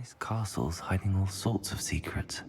This castle's hiding all sorts of secrets.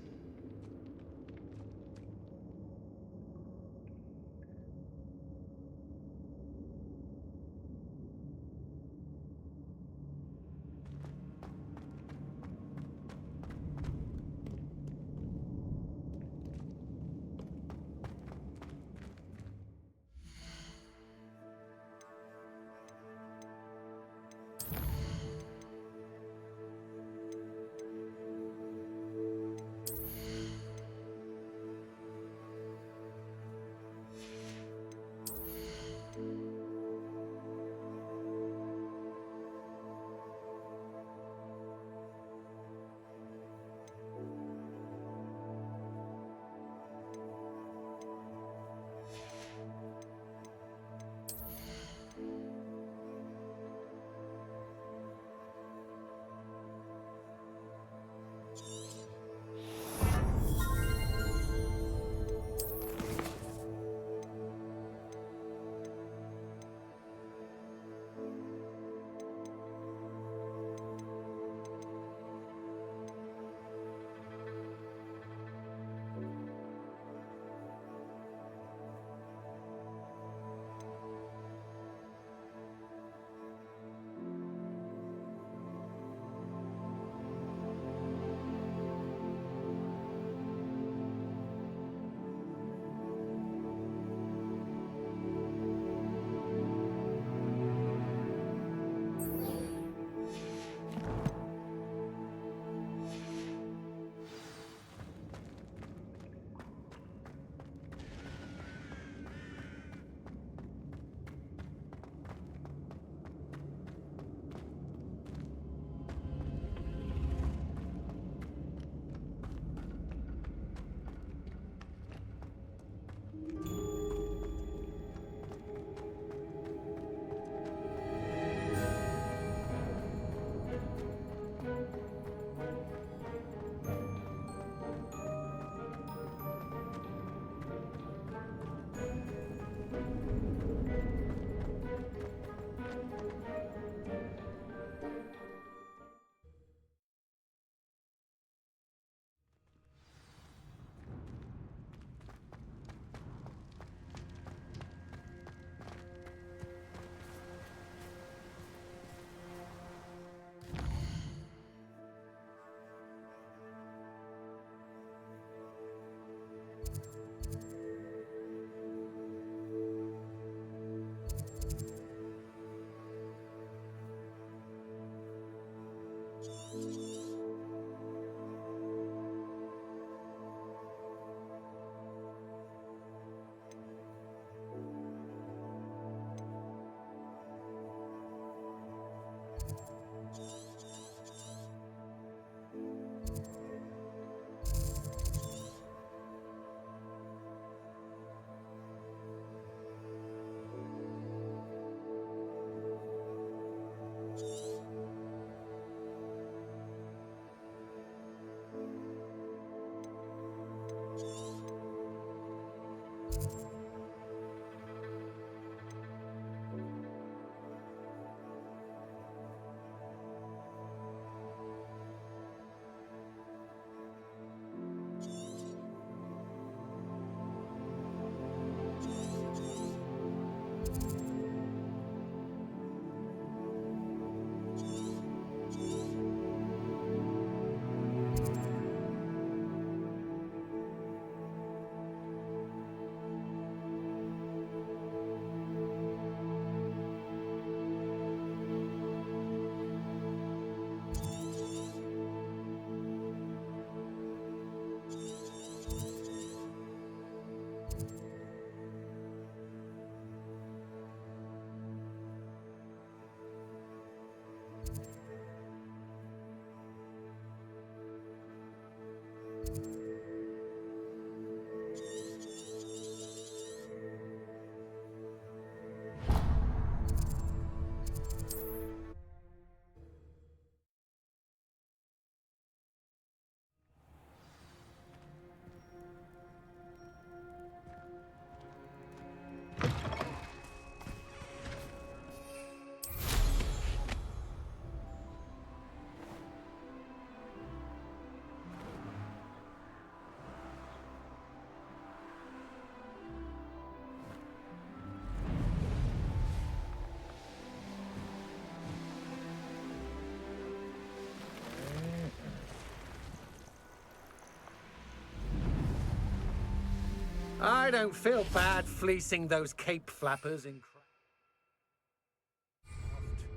I don't feel bad fleecing those cape flappers in...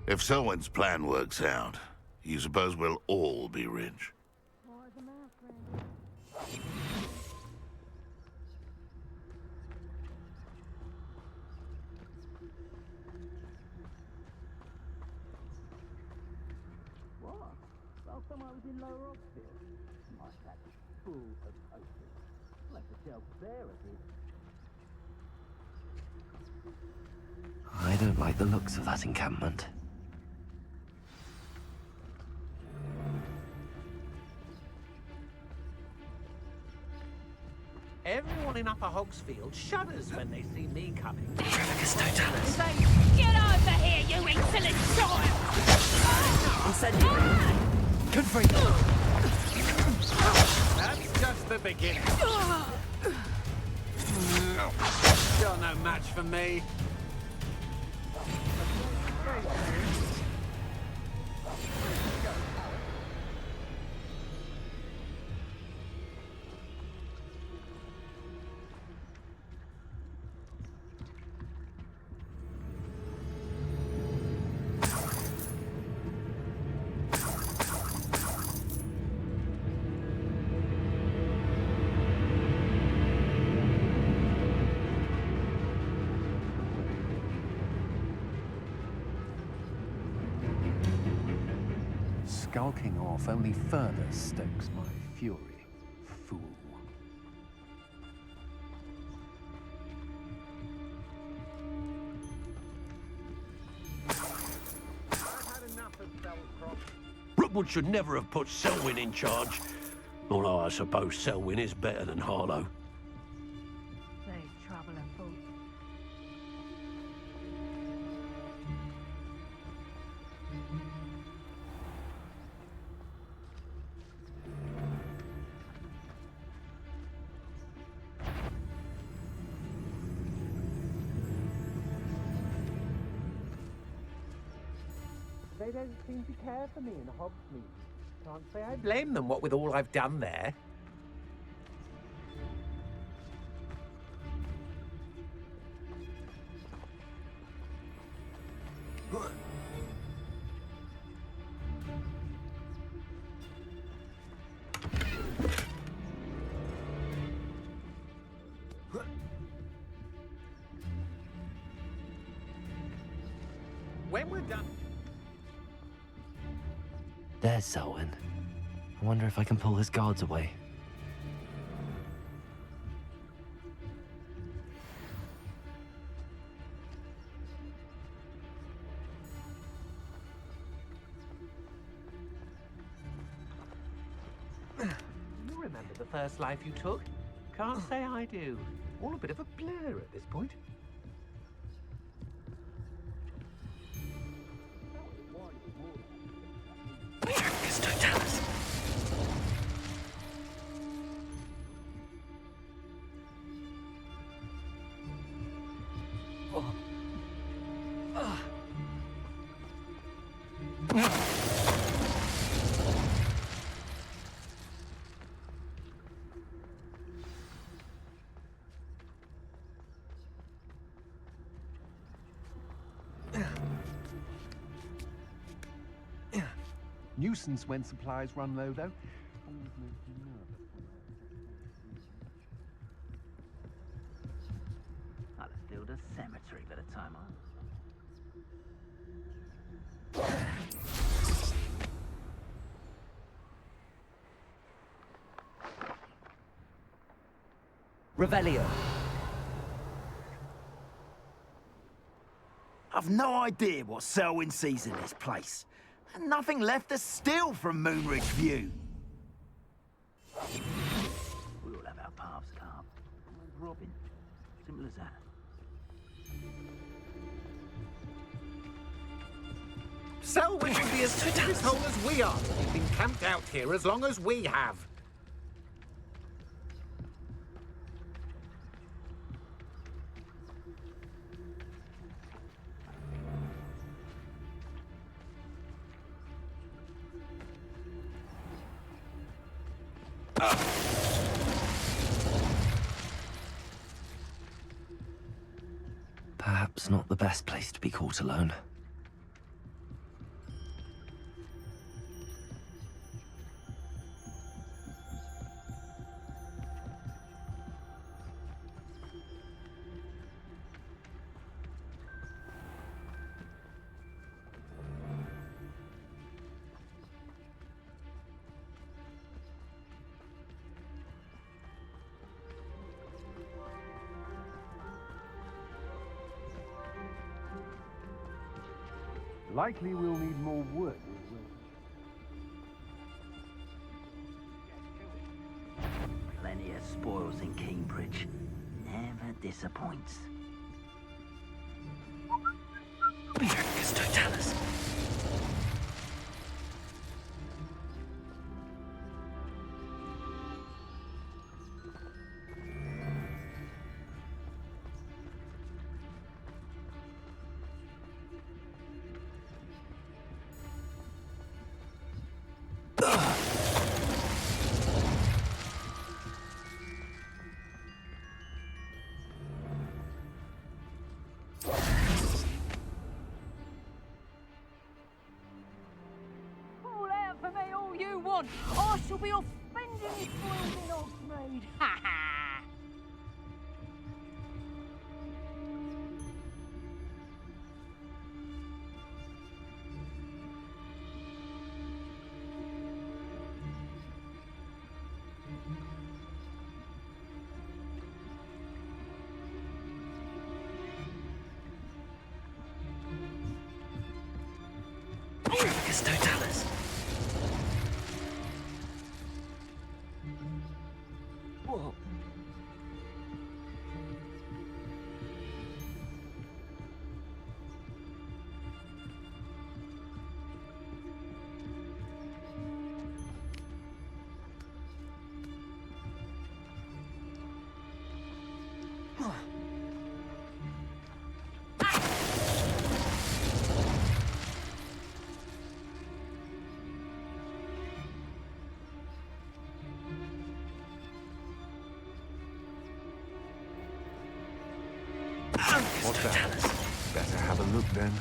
If Selwyn's plan works out, you suppose we'll all be rich? What? Last time I was in Lower Oxfield, my sack was full of posters. Left the shelf bare as it. I don't like the looks of that encampment. Everyone in Upper Hogsfield shudders when they see me coming. Trevicus totalis. Get over here, you insolent child! Good for you. That's just the beginning. You're no match for me. Skulking off only further stokes my fury. Fool. I've had enough of Belcroft. Rookwood should never have put Selwyn in charge. Although I suppose Selwyn is better than Harlow. There's trouble afoot. They don't seem to care for me in Hogsmeade. Can't say I blame them, what with all I've done there. When we're done... There's Selwyn. I wonder if I can pull his guards away. You remember the first life you took? Can't say I do. All a bit of a blur at this point. Trevicus totalis. Nuisance when supplies run low, though. I'd have filled a cemetery by the time I... Revelio. I've no idea what Selwyn sees in this place. And nothing left to steal from Moonridge View. We all have our paths carved. Mine's Robin. Simple as that. Selwyn would be as sick of his hole as we are. He's been camped out here as long as we have. Perhaps not the best place to be caught alone. Likely we'll need more wood. Plenty of spoils in Cambridge. Never disappoints. Miracus totalis. Call out for me all you want. I shall be off spending his spoils in Oxmaid. Ha ha! Miracus totalis. Whoa. What's that? Better have a look then.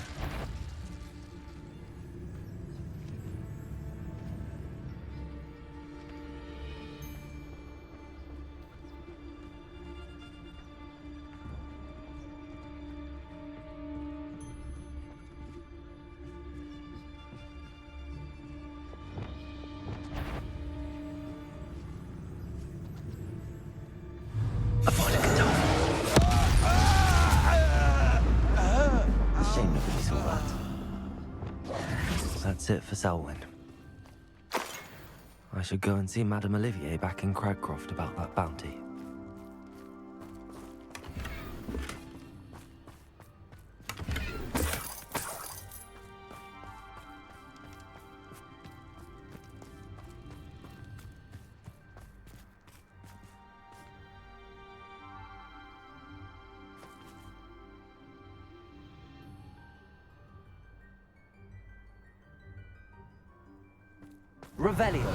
Shame nobody saw that. That's it for Selwyn. I should go and see Madame Olivier back in Cragcroft about that bounty. Revelio.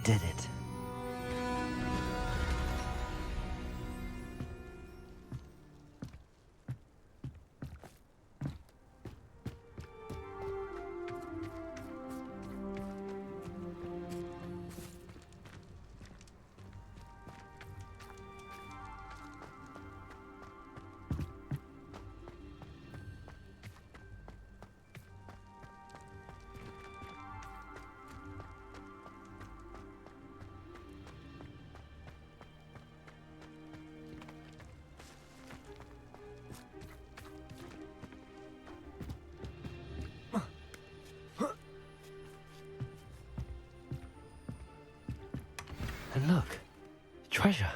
did it. And look, treasure.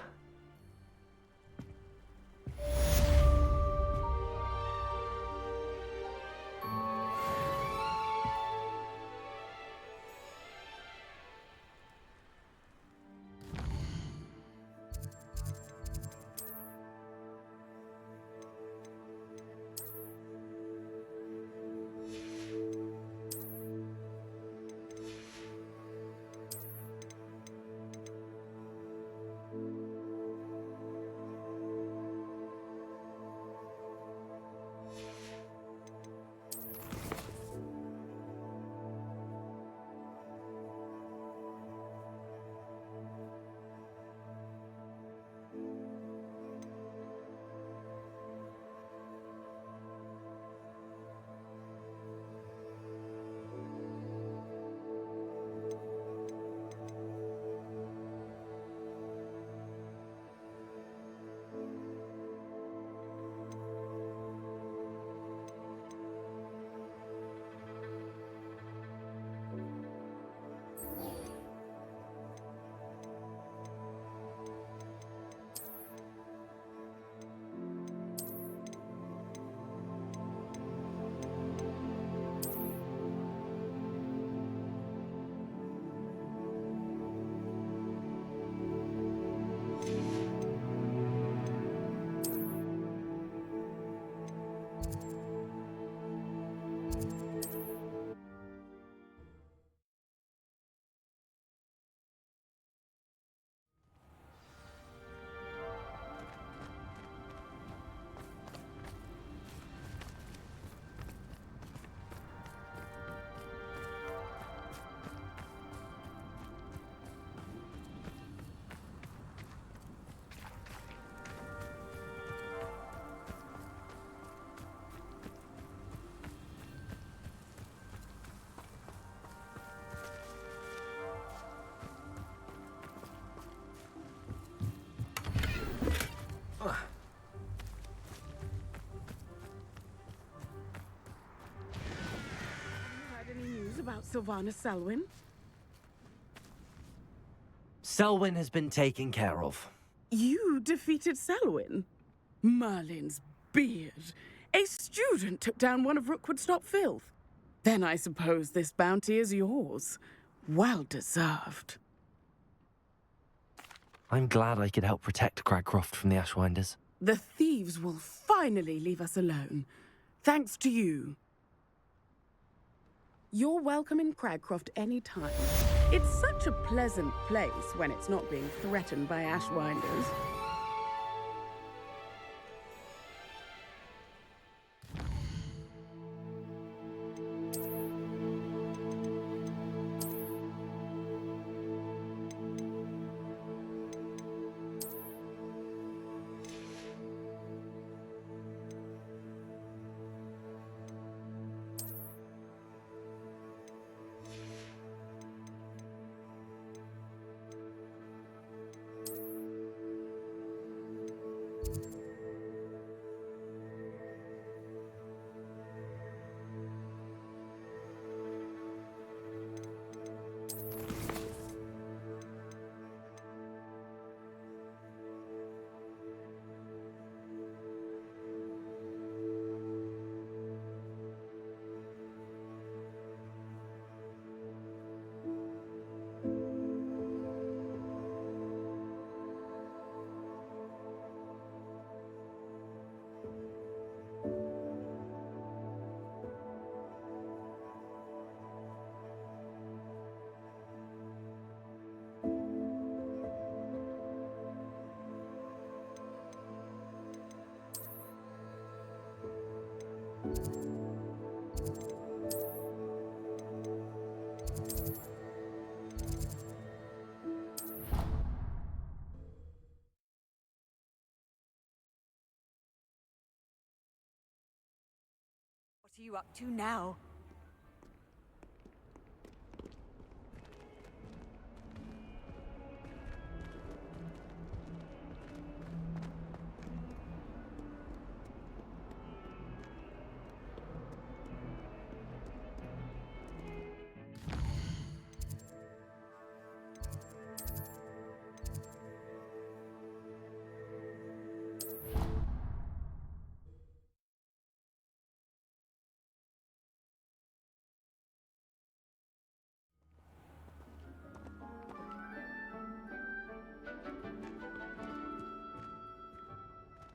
Heard any news about Sylvana Selwyn? Selwyn has been taken care of. You defeated Selwyn? Merlin's beard. A student took down one of Rookwood's top filth. Then I suppose this bounty is yours. Well deserved. I'm glad I could help protect Cragcroft from the Ashwinders. The thieves will finally leave us alone. Thanks to you. You're welcome in Cragcroft any time. It's such a pleasant place when it's not being threatened by Ashwinders. What are you up to now?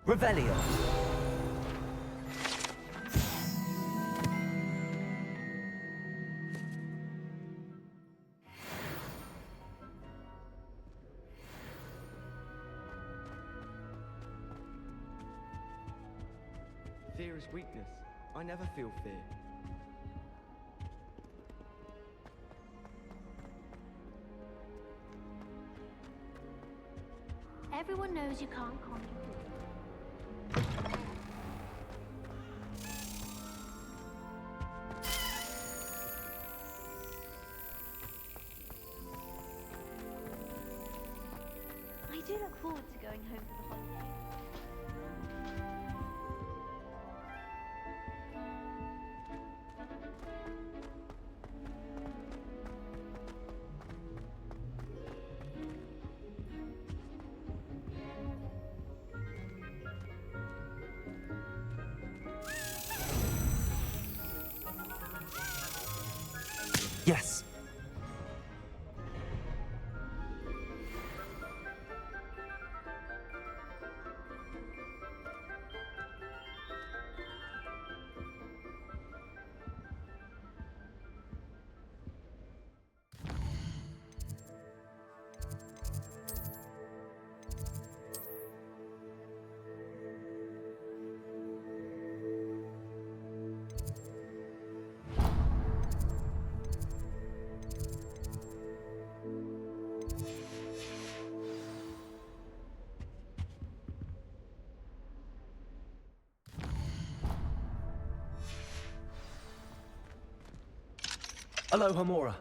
Revelio. Fear is weakness. I never feel fear. Everyone knows you can't conquer. I do look forward to going home for the holiday. Yes. Aloha Mora.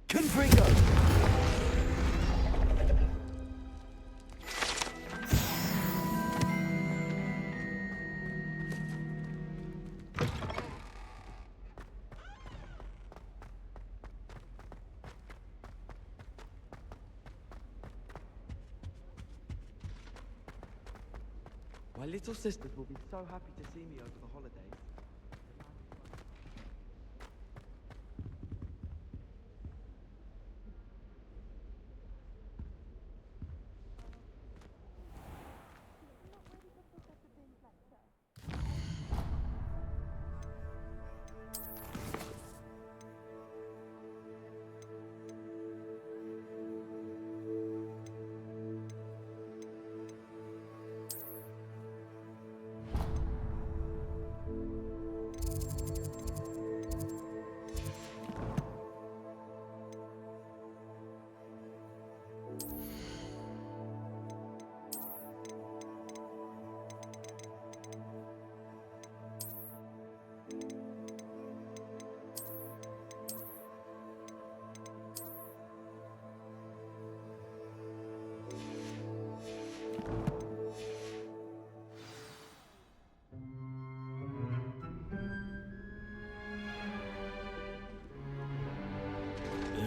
Confringo! My little sisters will be so happy to see me over the holidays.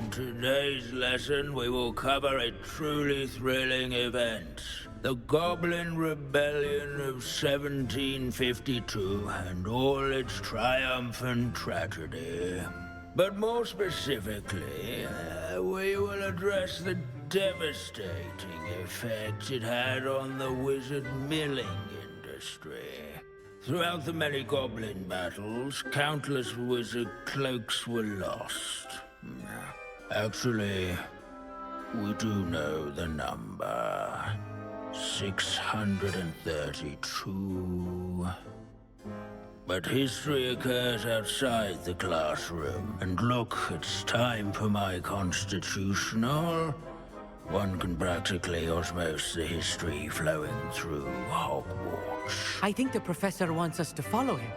In today's lesson, we will cover a truly thrilling event. The Goblin Rebellion of 1752 and all its triumphant tragedy. But more specifically, we will address the devastating effects it had on the wizard milling industry. Throughout the many goblin battles, countless wizard cloaks were lost. Actually, we do know the number. 632. But history occurs outside the classroom. And look, it's time for my constitutional. One can practically osmose the history flowing through Hogwarts. I think the professor wants us to follow him.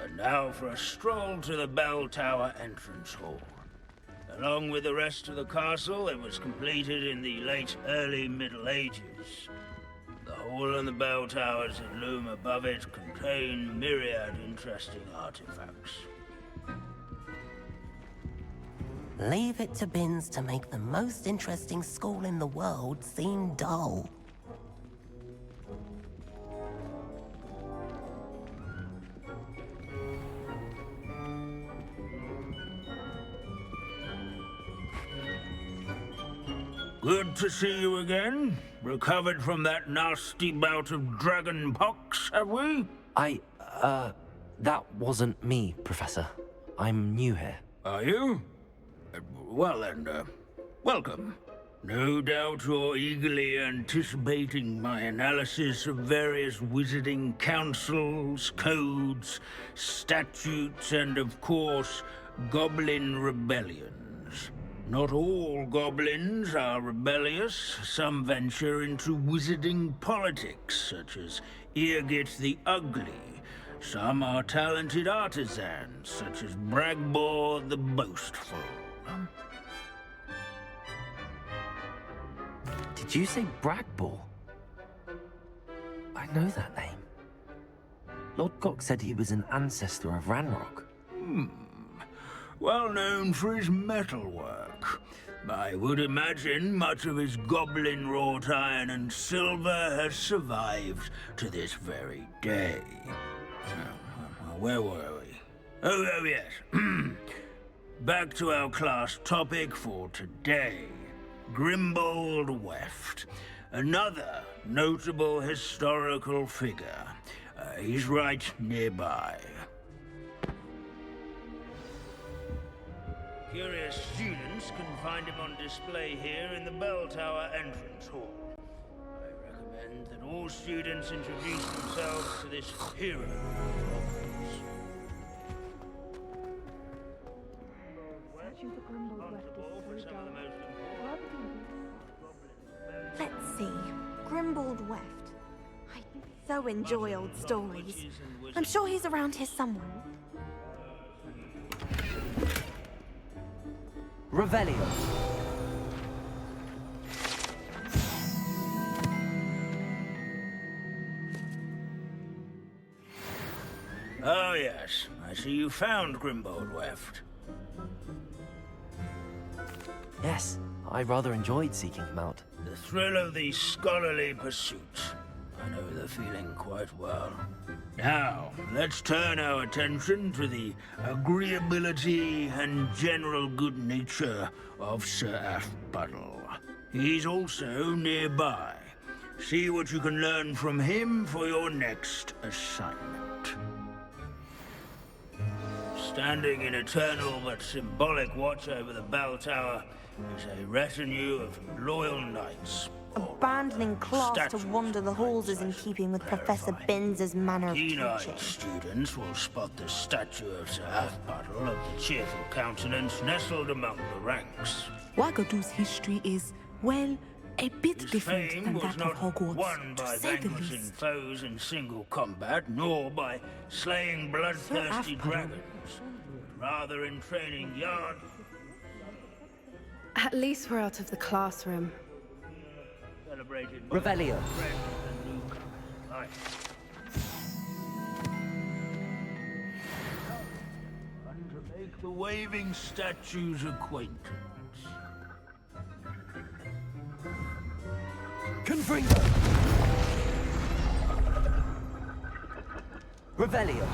And now for a stroll to the bell tower entrance hall. Along with the rest of the castle, it was completed in the late early Middle Ages. The hall and the bell towers that loom above it contain myriad interesting artifacts. Leave it to Binns to make the most interesting school in the world seem dull. Good to see you again. Recovered from that nasty bout of dragon pox, have we? That wasn't me, Professor. I'm new here. Are you? Well then, welcome. No doubt you're eagerly anticipating my analysis of various wizarding councils, codes, statutes, and of course, goblin rebellions. Not all goblins are rebellious. Some venture into wizarding politics, such as Eargit the Ugly. Some are talented artisans, such as Bragbor the Boastful. Did you say Bragbor? I know that name. Lord Gok said he was an ancestor of Ranrock. Well known for his metalwork. I would imagine much of his goblin-wrought iron and silver has survived to this very day. Where were we? Oh yes. Back to our class topic for today. Grimbold Weft. Another notable historical figure. He's right nearby. Curious students can find him on display here in the bell tower entrance hall. I recommend that all students introduce themselves to this hero. Let's see. Grimbold Weft. I so enjoy old stories. I'm sure he's around here somewhere. Revelio. Oh yes, I see you found Grimbold Weft. Yes, I rather enjoyed seeking him out. The thrill of the scholarly pursuit. I know the feeling quite well. Now, let's turn our attention to the agreeability and general good nature of Sir Aphbuttle. He's also nearby. See what you can learn from him for your next assignment. Standing in eternal but symbolic watch over the bell tower is a retinue of loyal knights. Abandoning class to wander the halls is in keeping with Professor Binns' manner of Keen-eyed teaching. students will spot the statue of Sir Aphbuttle of the cheerful countenance nestled among the ranks. Wagadu's history is, well, a bit His different fame than was that not of Hogwarts, won to by say the vanquishing least. foes in single combat, nor by slaying bloodthirsty dragons, but rather in training yard. At least we're out of the classroom. Celebrated Revelio. and Luke. And to make the waving statue's acquaintance. Confringo. Revelio.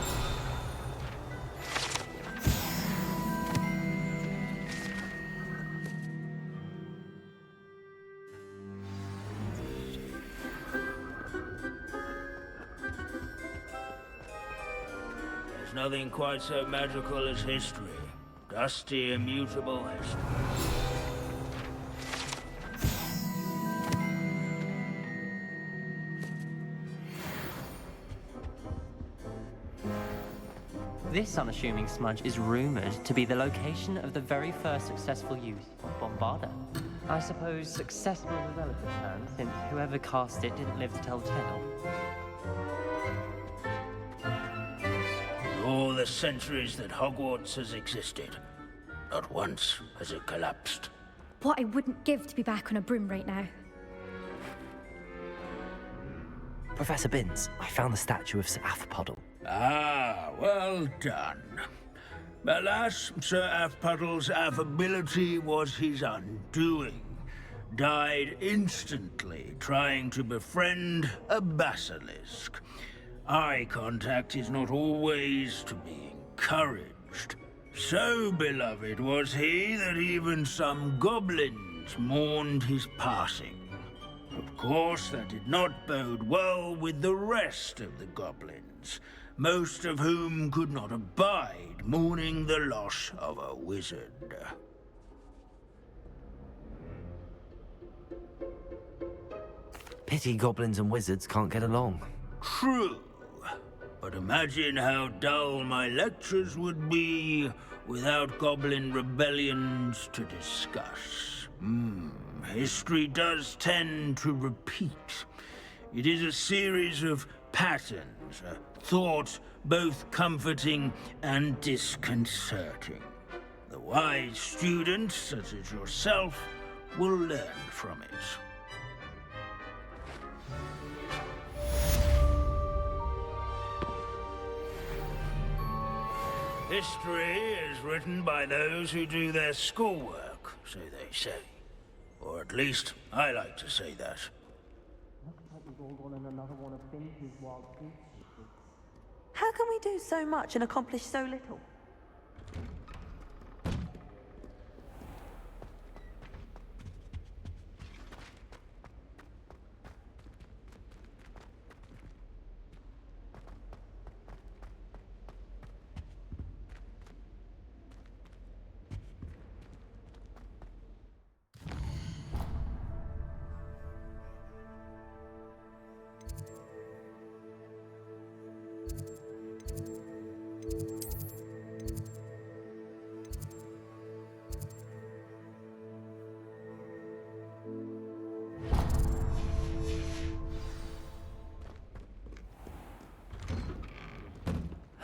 nothing quite so magical as history. Dusty, immutable history. This unassuming smudge is rumored to be the location of the very first successful use of Bombarda. I suppose successful is a relative term, since whoever cast it didn't live to tell the tale. All the centuries that Hogwarts has existed, not once has it collapsed. What I wouldn't give to be back on a broom right now. Professor Binns, I found the statue of Sir Athpodle. Ah, well done. Alas, Sir Athpuddle's affability was his undoing. Died instantly trying to befriend a basilisk. Eye contact is not always to be encouraged. So beloved was he that even some goblins mourned his passing. Of course, that did not bode well with the rest of the goblins, most of whom could not abide mourning the loss of a wizard. Pity goblins and wizards can't get along. True. But imagine how dull my lectures would be without goblin rebellions to discuss. History does tend to repeat. It is a series of patterns, a thought both comforting and disconcerting. The wise student, such as yourself, will learn from it. History is written by those who do their schoolwork, so they say. Or at least, I like to say that. How can we do so much and accomplish so little?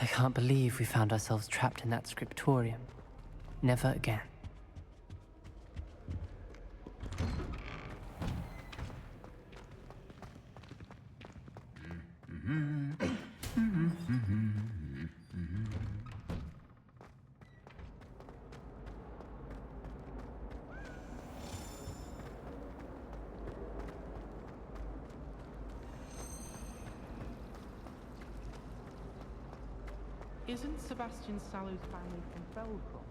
I can't believe we found ourselves trapped in that scriptorium. Never again. Isn't Sebastian Sallow's family from Feldcroft?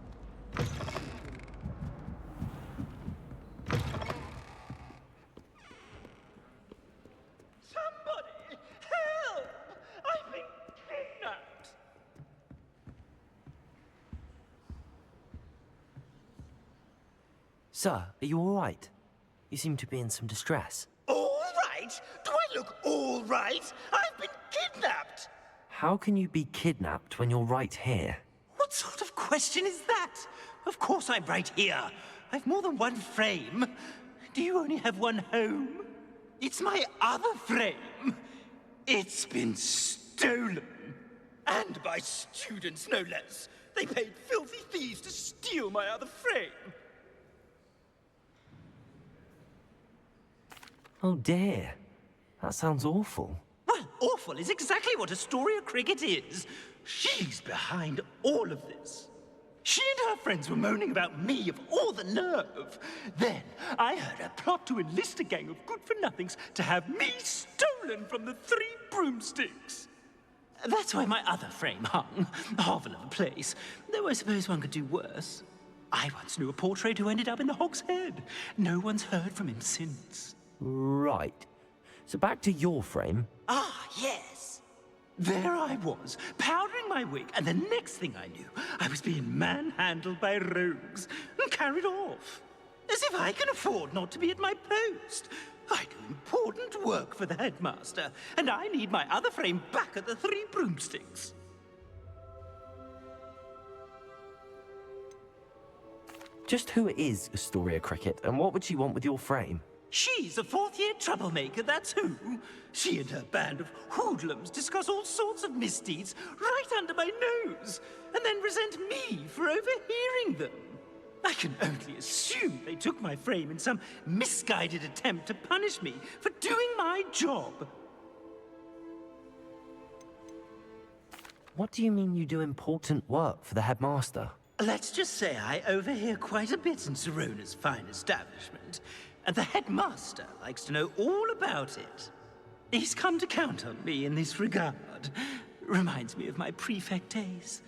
Somebody! Help! I've been kidnapped! Sir, are you all right? You seem to be in some distress. All right? Do I look all right? I've been kidnapped! How can you be kidnapped when you're right here? What sort of question is that? Of course I'm right here. I've more than one frame. Do you only have one home? It's my other frame. It's been stolen. And by students, no less. They paid filthy thieves to steal my other frame. Oh dear. That sounds awful. Well, awful is exactly what Astoria Cricket is. She's behind all of this. She and her friends were moaning about me of all the nerve. Then I heard a plot to enlist a gang of good-for-nothings to have me stolen from the 3 broomsticks. That's why my other frame hung. A hovel of a place. Though I suppose one could do worse. I once knew a portrait who ended up in the Hog's Head. No one's heard from him since. Right. So back to your frame. Ah, yes. There I was, powdering my wig, and the next thing I knew, I was being manhandled by rogues and carried off. As if I can afford not to be at my post. I do important work for the headmaster, and I need my other frame back at the Three Broomsticks. Just who is Astoria Cricket, and what would she want with your frame? She's a fourth-year troublemaker, that's who. She and her band of hoodlums discuss all sorts of misdeeds right under my nose, and then resent me for overhearing them. I can only assume they took my frame in some misguided attempt to punish me for doing my job. What do you mean you do important work for the headmaster? Let's just say I overhear quite a bit in Sirona's fine establishment, and the headmaster likes to know all about it. He's come to count on me in this regard. Reminds me of my prefect days.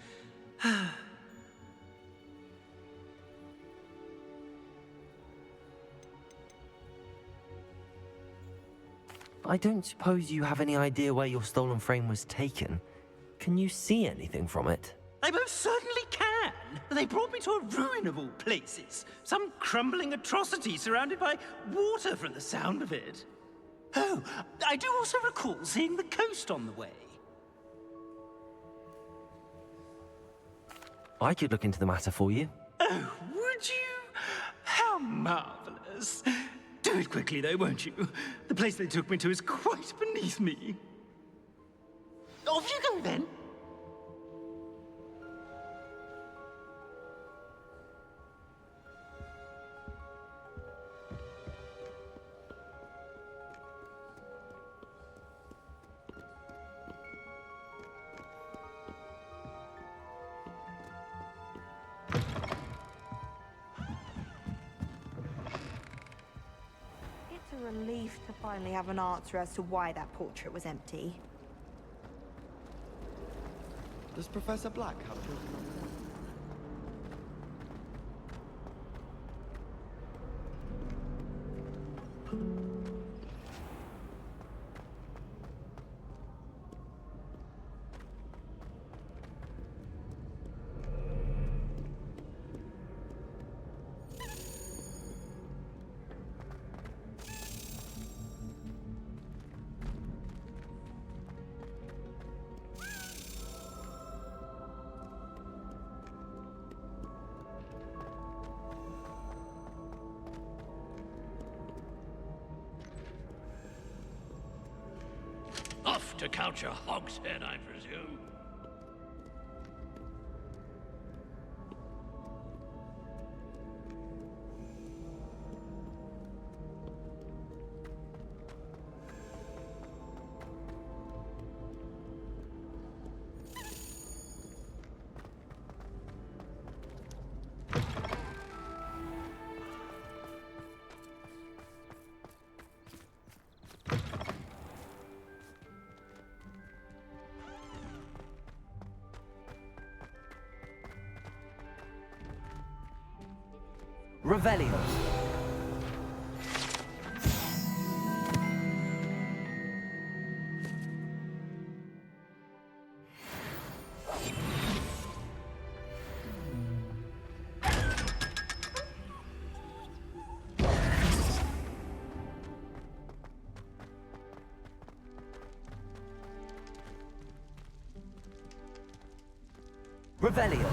I don't suppose you have any idea where your stolen frame was taken. Can you see anything from it? I most certainly can. They brought me to a ruin of all places. Some crumbling atrocity surrounded by water from the sound of it. Oh, I do also recall seeing the coast on the way. I could look into the matter for you. Oh, would you? How marvelous. Do it quickly, though, won't you? The place they took me to is quite beneath me. Off you go, then. It's a relief to finally have an answer as to why that portrait was empty. Does Professor Black have children? Off to count your hogshead, I presume. Revelio. Revelio.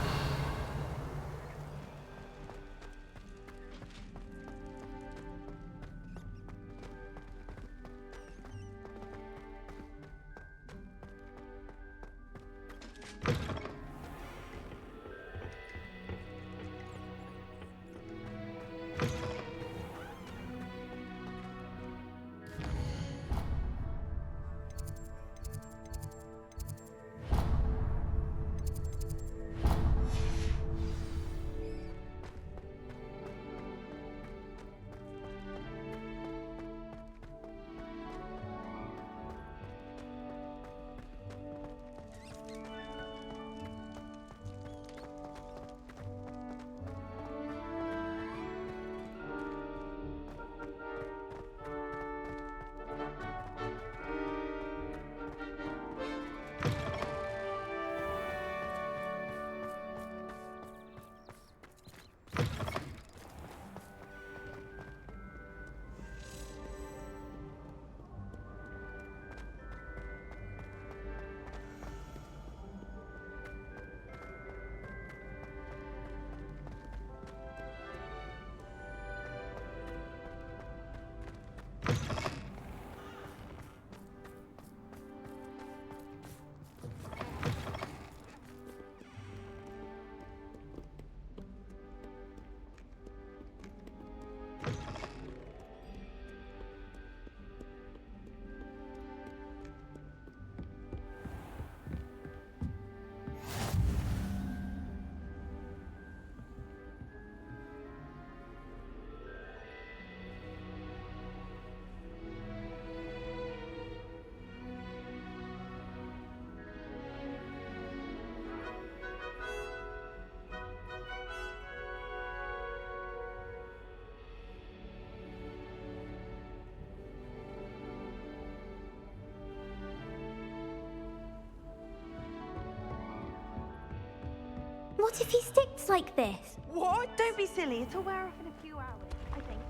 What if he sticks like this? What? Don't be silly. It'll wear off in a few hours, I think.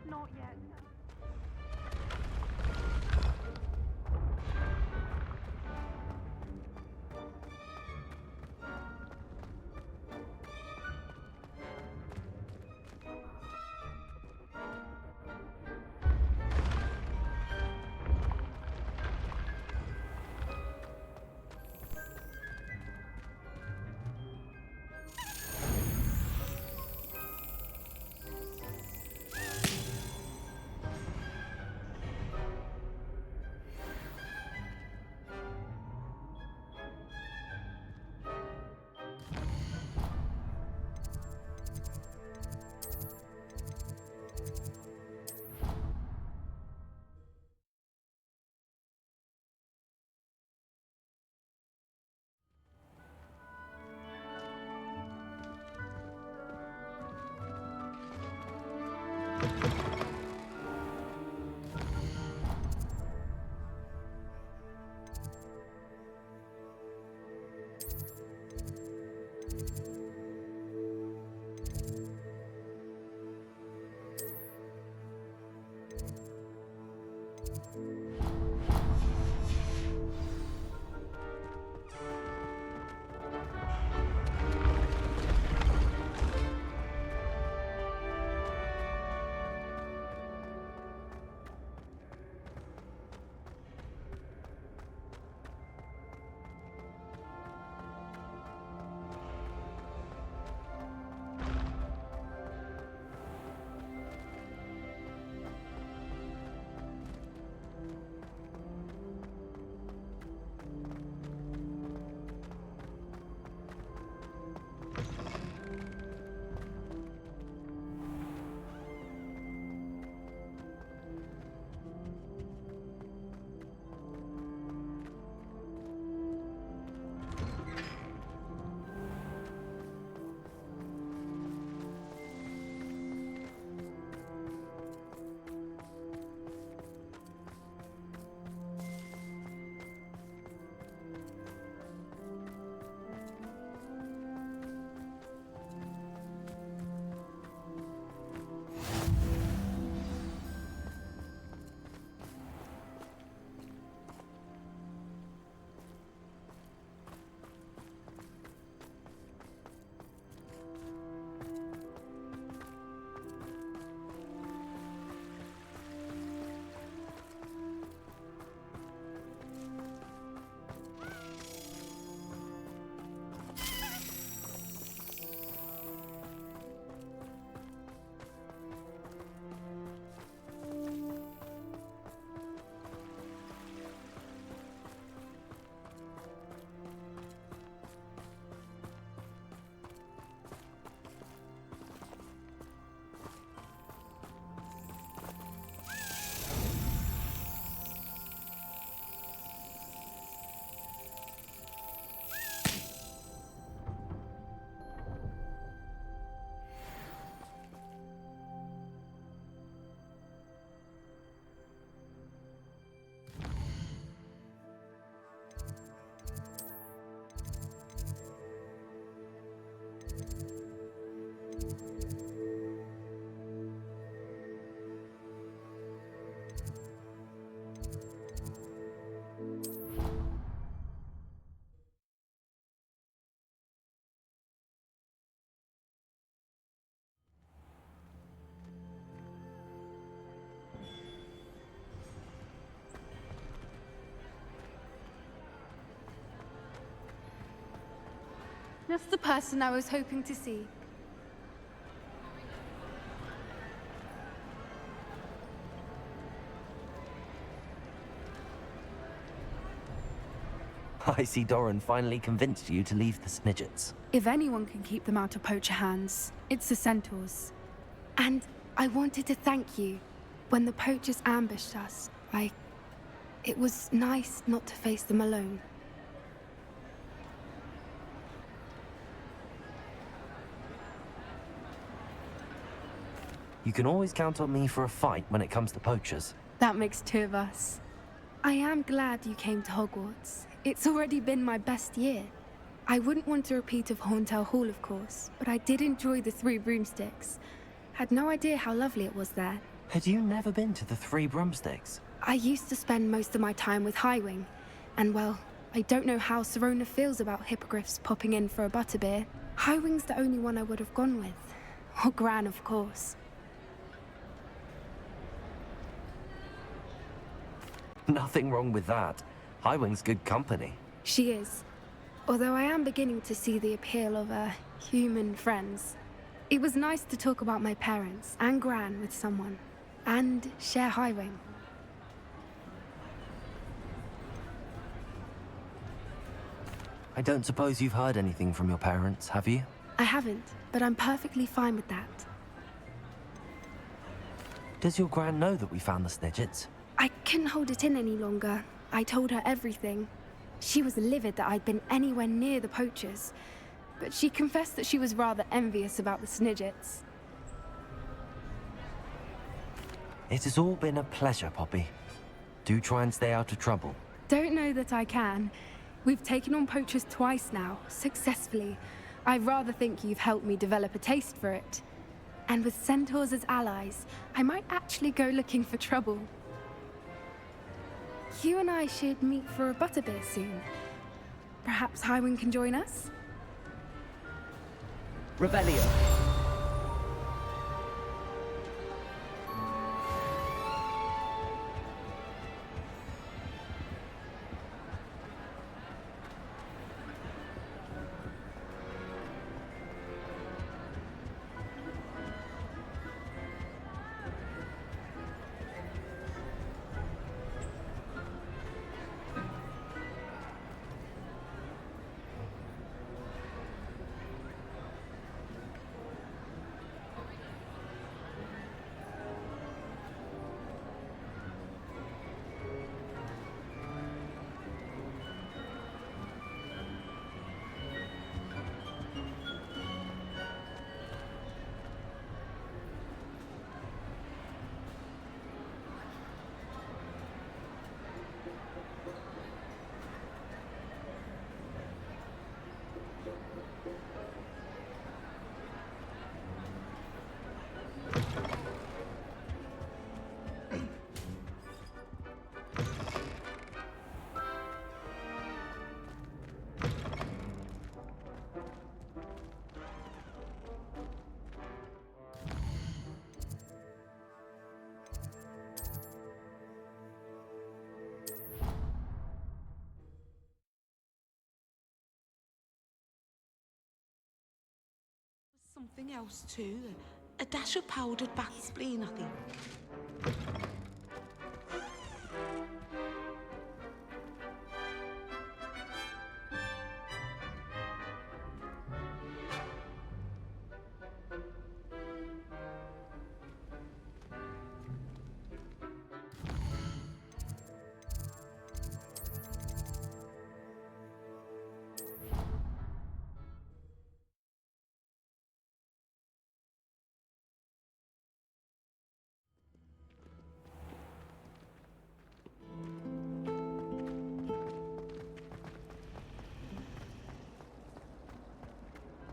Not yet. That's the person I was hoping to see. I see Doran finally convinced you to leave the Snidgets. If anyone can keep them out of poacher hands, it's the centaurs. And I wanted to thank you. When the poachers ambushed us, it was nice not to face them alone. You can always count on me for a fight when it comes to poachers. That makes two of us. I am glad you came to Hogwarts. It's already been my best year. I wouldn't want a repeat of Hauntel Hall, of course, but I did enjoy the Three Broomsticks. Had no idea how lovely it was there. Had you never been to the Three Broomsticks? I used to spend most of my time with Highwing, and well, I don't know how Serona feels about hippogriffs popping in for a butterbeer. Highwing's the only one I would have gone with. Or Gran, of course. Nothing wrong with that. Highwing's good company. She is. Although I am beginning to see the appeal of human friends. It was nice to talk about my parents and Gran with someone. And share Highwing. I don't suppose you've heard anything from your parents, have you? I haven't, but I'm perfectly fine with that. Does your Gran know that we found the Snidgets? I couldn't hold it in any longer. I told her everything. She was livid that I'd been anywhere near the poachers, but she confessed that she was rather envious about the Snidgets. It has all been a pleasure, Poppy. Do try and stay out of trouble. Don't know that I can. We've taken on poachers twice now, successfully. I rather think you've helped me develop a taste for it. And with centaurs as allies, I might actually go looking for trouble. You and I should meet for a butterbeer soon. Perhaps Highwing can join us? Revelio. Something else too. A dash of powdered bat spleen, I think.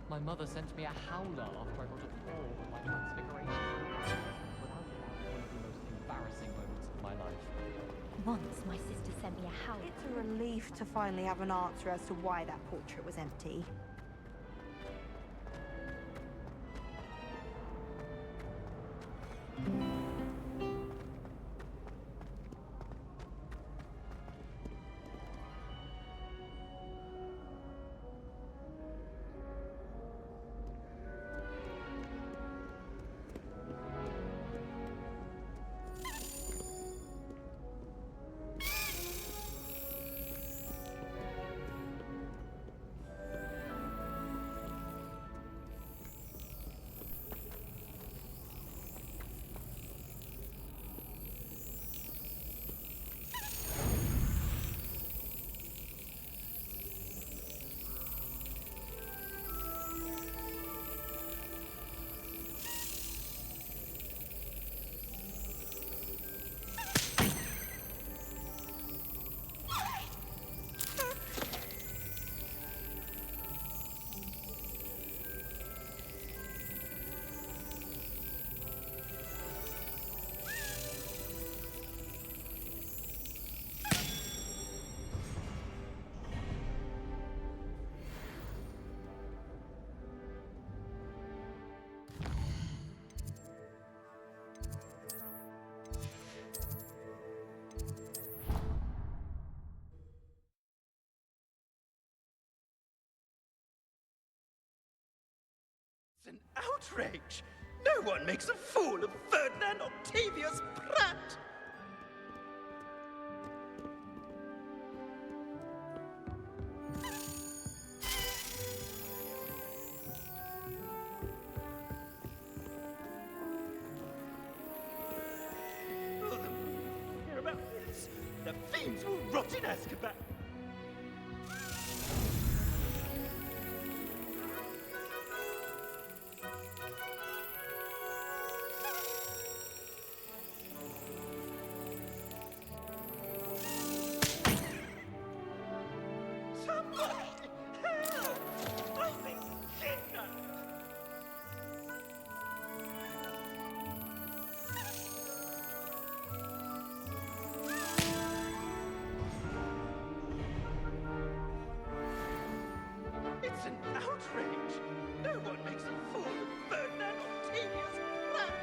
My mother sent me a howler after I got a fall with my transfiguration. Without doubt, one of the most embarrassing moments of my life. Once my sister sent me a howl. It's a relief to finally have an answer as to why that portrait was empty. outrage! No one makes a fool of Ferdinand Octavius Pratt! Hear about this? The fiends will rot in Azkaban! Somebody! Help! I've been kidnapped! It's an outrage! No one makes a fool of Ferdinand Octavius Pratt!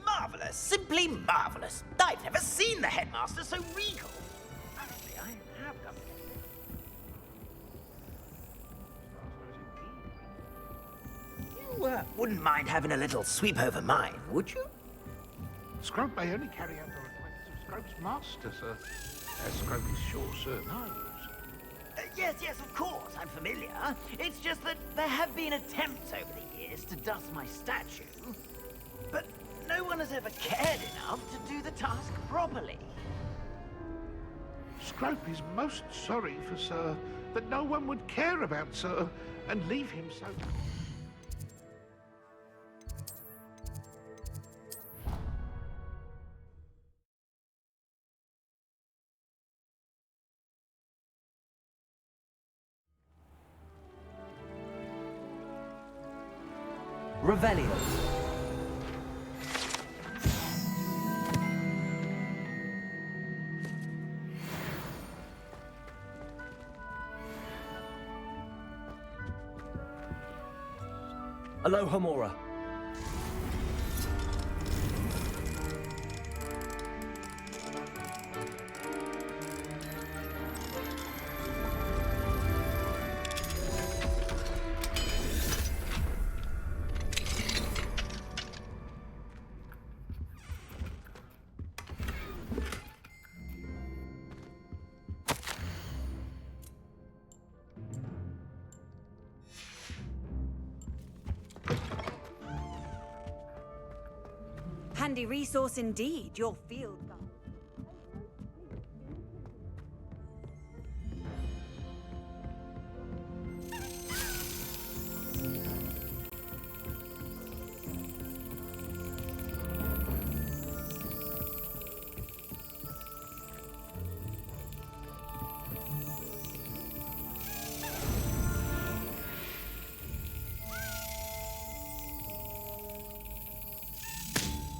Marvellous, simply marvellous. I've never seen the headmaster so regal. Actually, I have come. You wouldn't mind having a little sweep over mine, would you? Scrope may only carry out the requests of Scrope's master, sir, as Scrope is sure sir knows. Yes, of course, I'm familiar. It's just that there have been attempts over the years to dust my statue, but no one has ever cared enough to do the task properly. Scrope is most sorry for sir that no one would care about sir and leave him so... Revelio. Alohomora. Handy resource indeed, your field guide.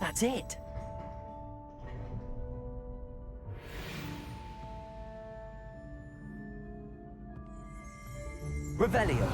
That's it. Revelio.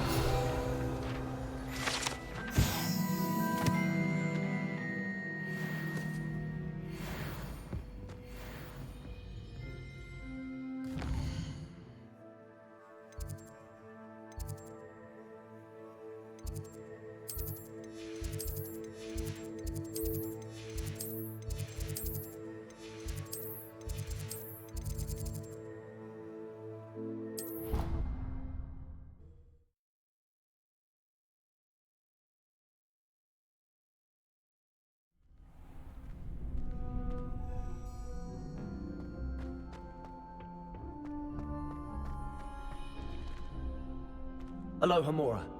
Alohomora.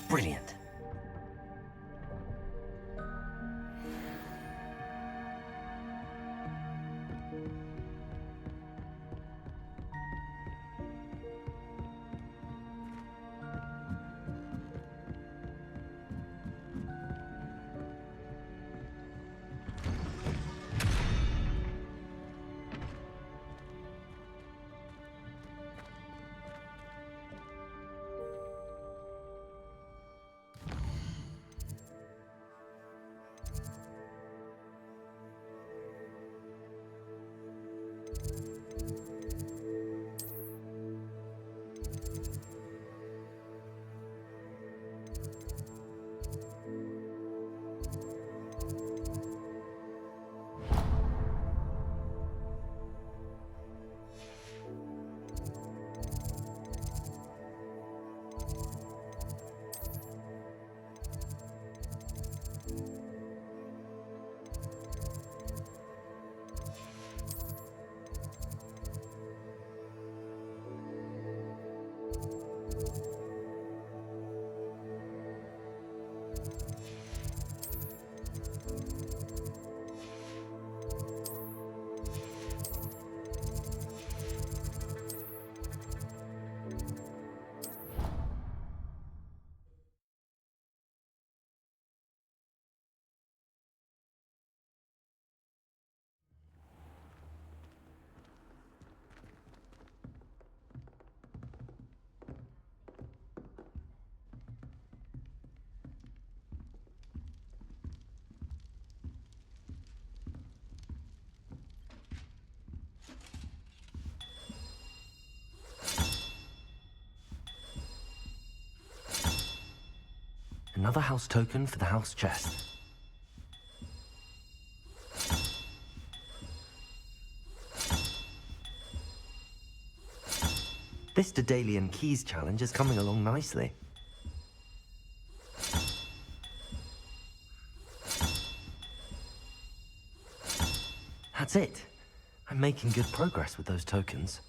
Brilliant. Another house token for the house chest. This Daedalian Keys challenge is coming along nicely. That's it. I'm making good progress with those tokens.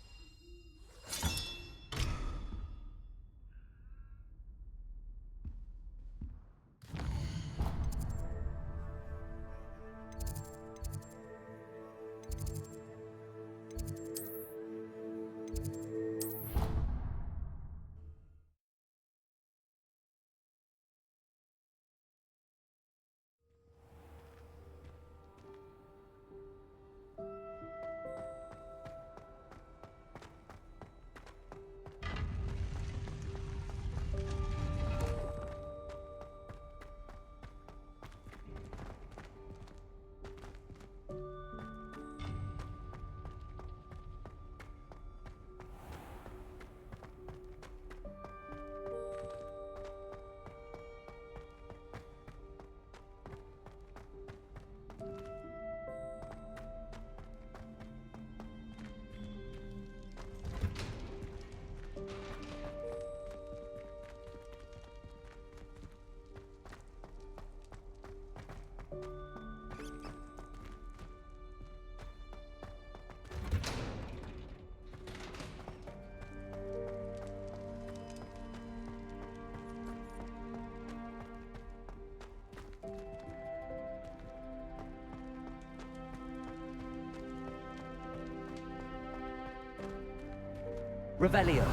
Revelio.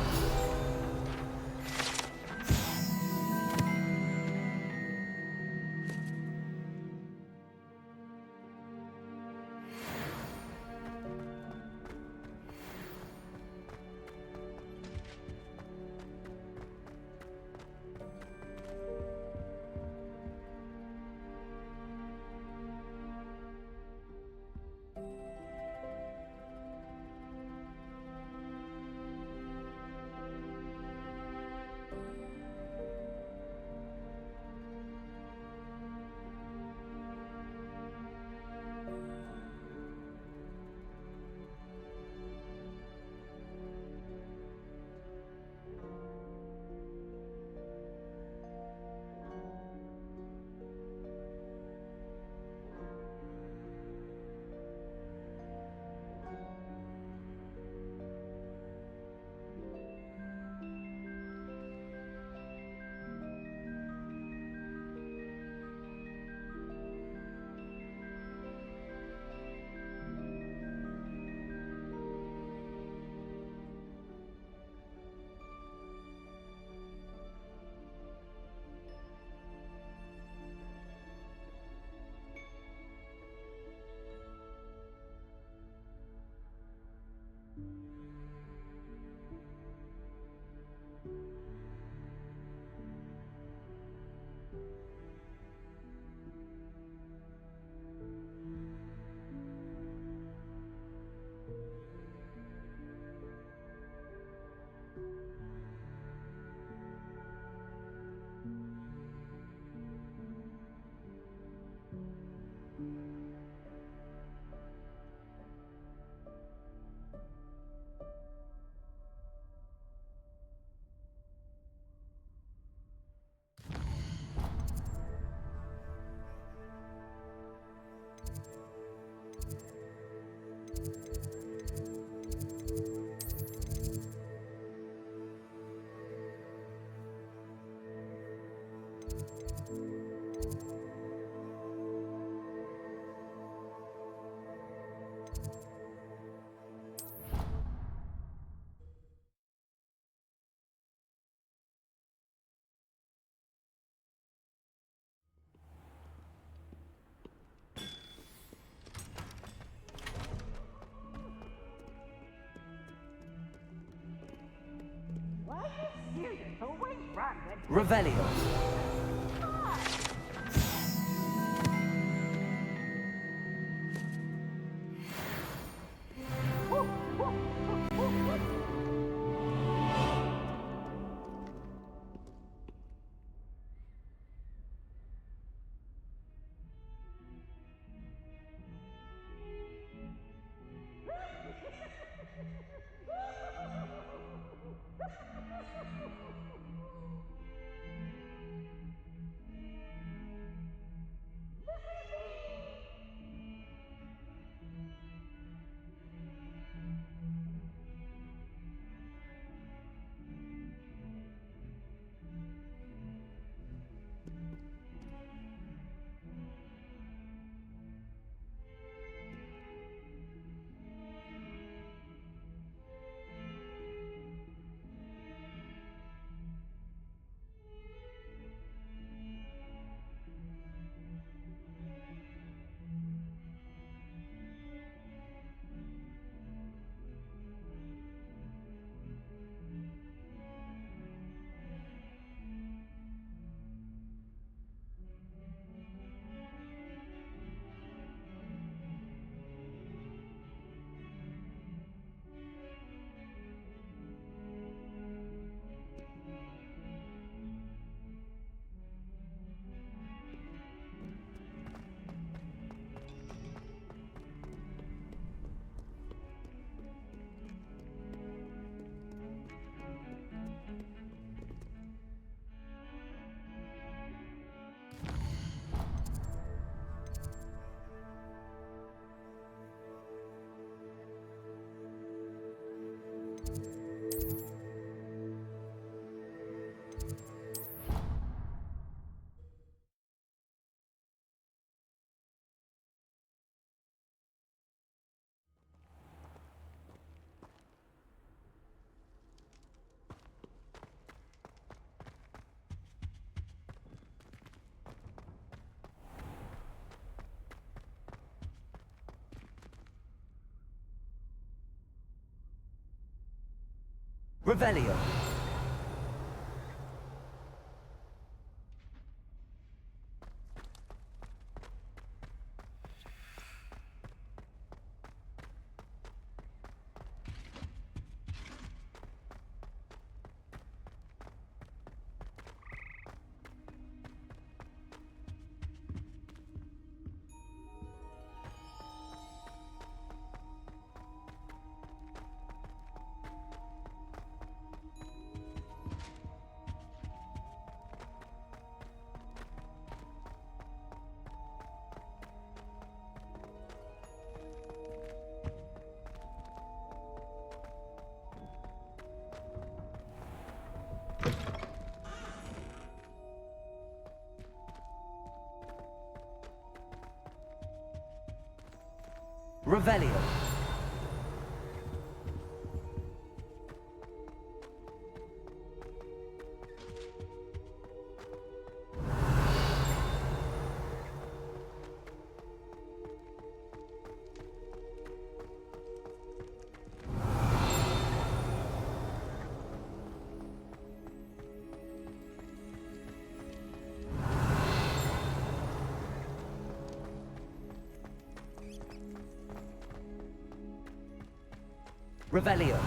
Revelio. Revelio. Revelio. Revelio.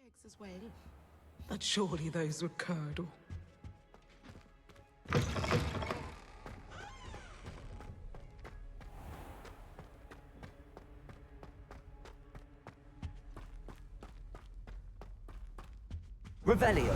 Eggs as well. But surely those were curdle. Revelio.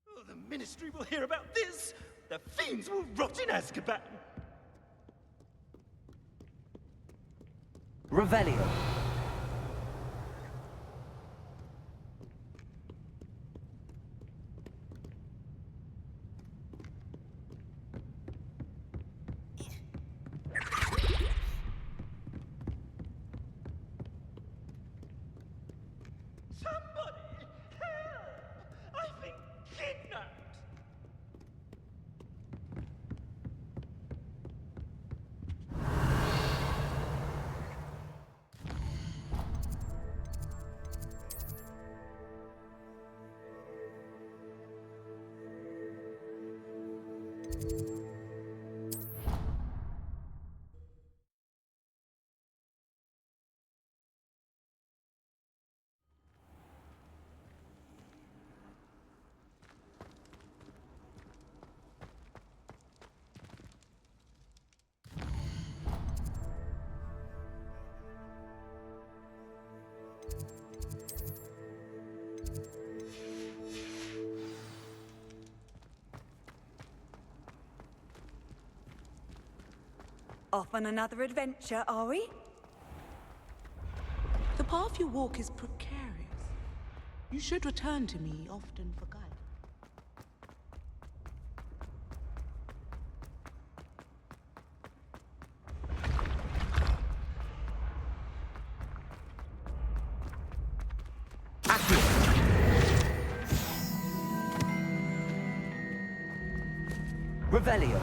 Oh, the Ministry will hear about this! The fiends will rot in Azkaban! Revelio. Somebody! Help! I've been kidnapped! Off on another adventure, are we? The path you walk is precarious. You should return to me often for guidance. Revelio.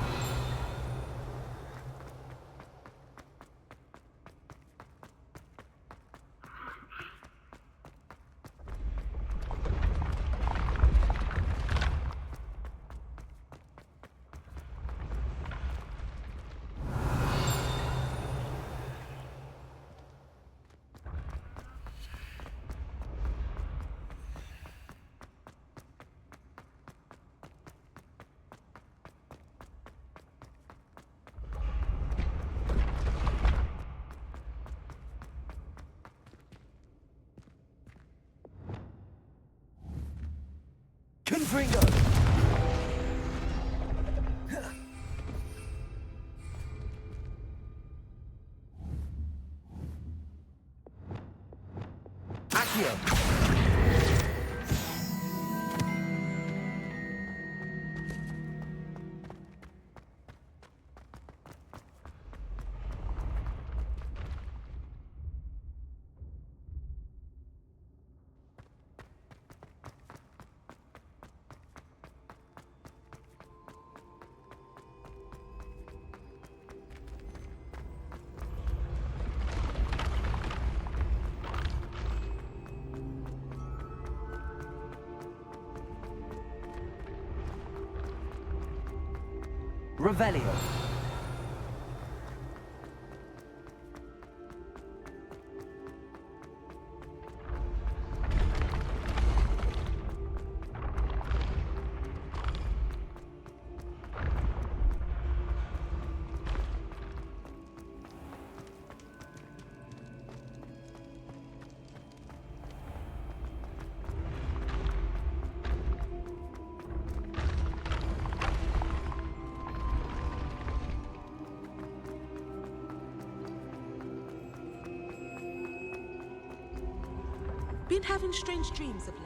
Confringo! Accio. Revelio. Been having strange dreams of late.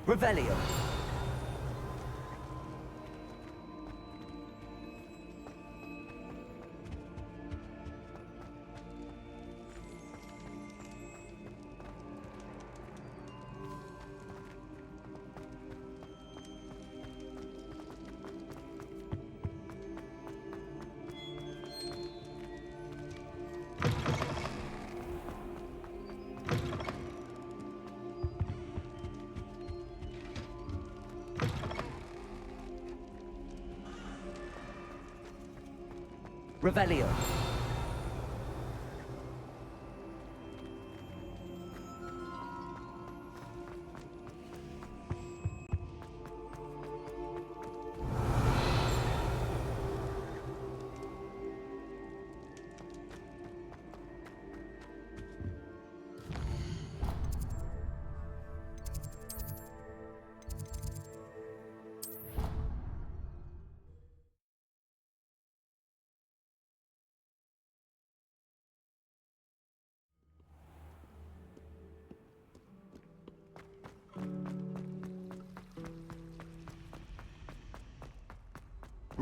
Revelio. Revelio.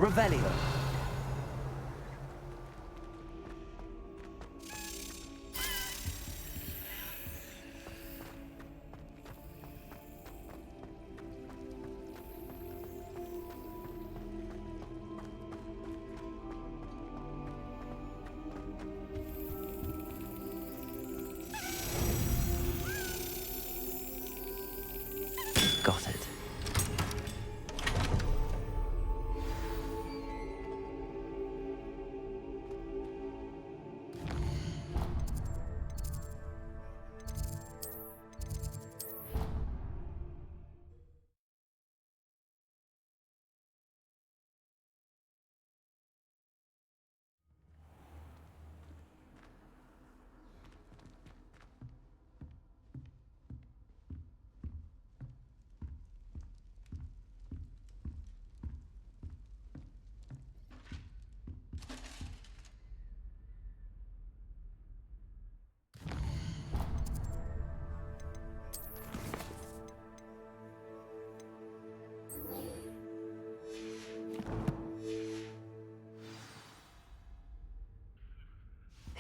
Revelio. Got it.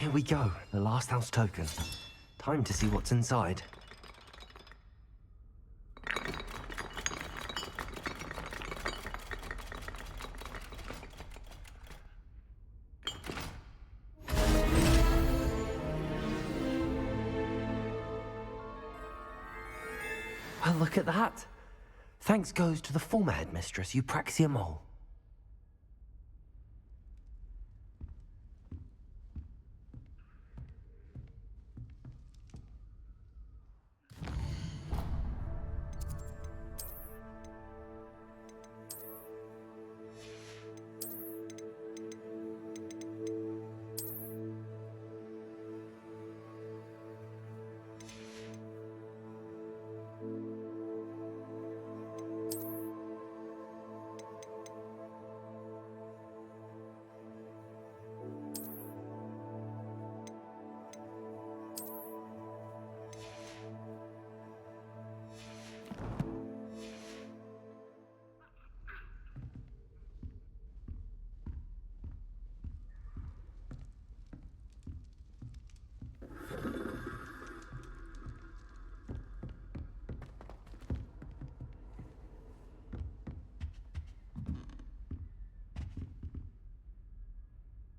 Here we go, the last house token. Time to see what's inside. Well, look at that. Thanks goes to the former headmistress, Eupraxia Mole.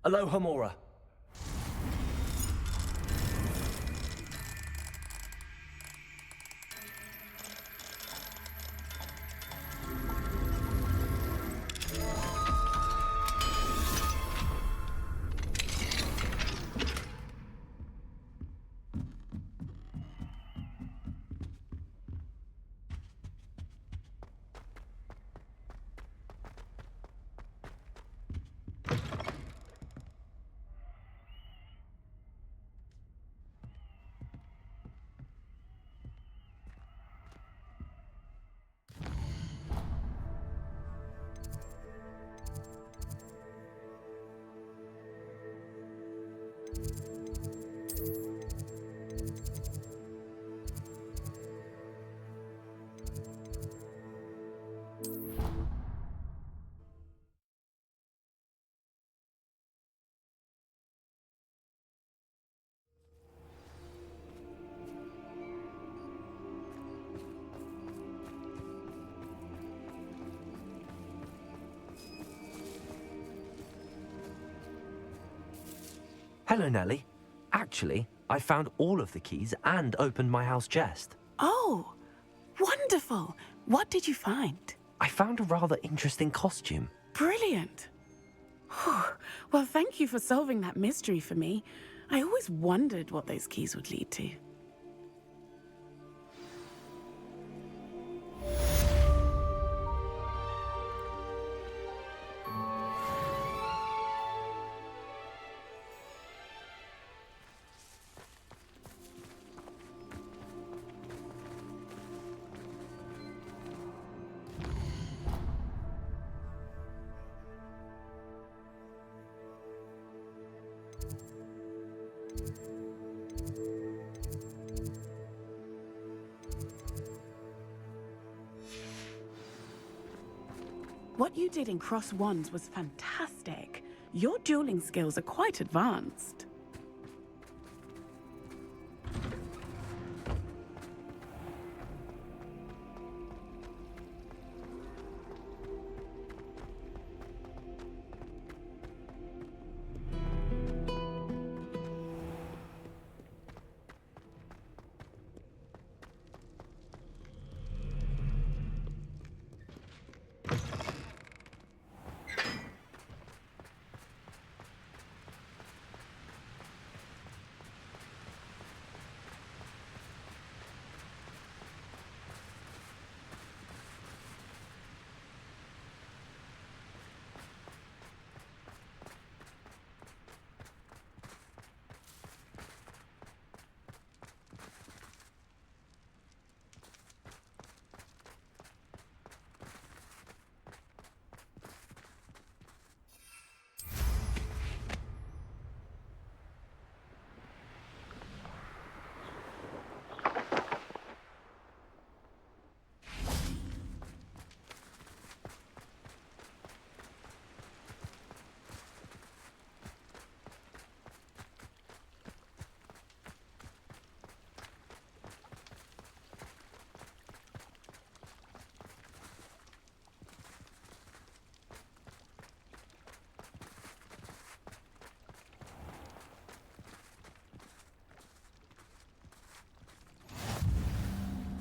Aloha Mora. Hello, Nellie. Actually, I found all of the keys and opened my house chest. Oh, wonderful. What did you find? I found a rather interesting costume. Brilliant. Whew. Well, thank you for solving that mystery for me. I always wondered what those keys would lead to. What you did in Cross Wands was fantastic. Your dueling skills are quite advanced.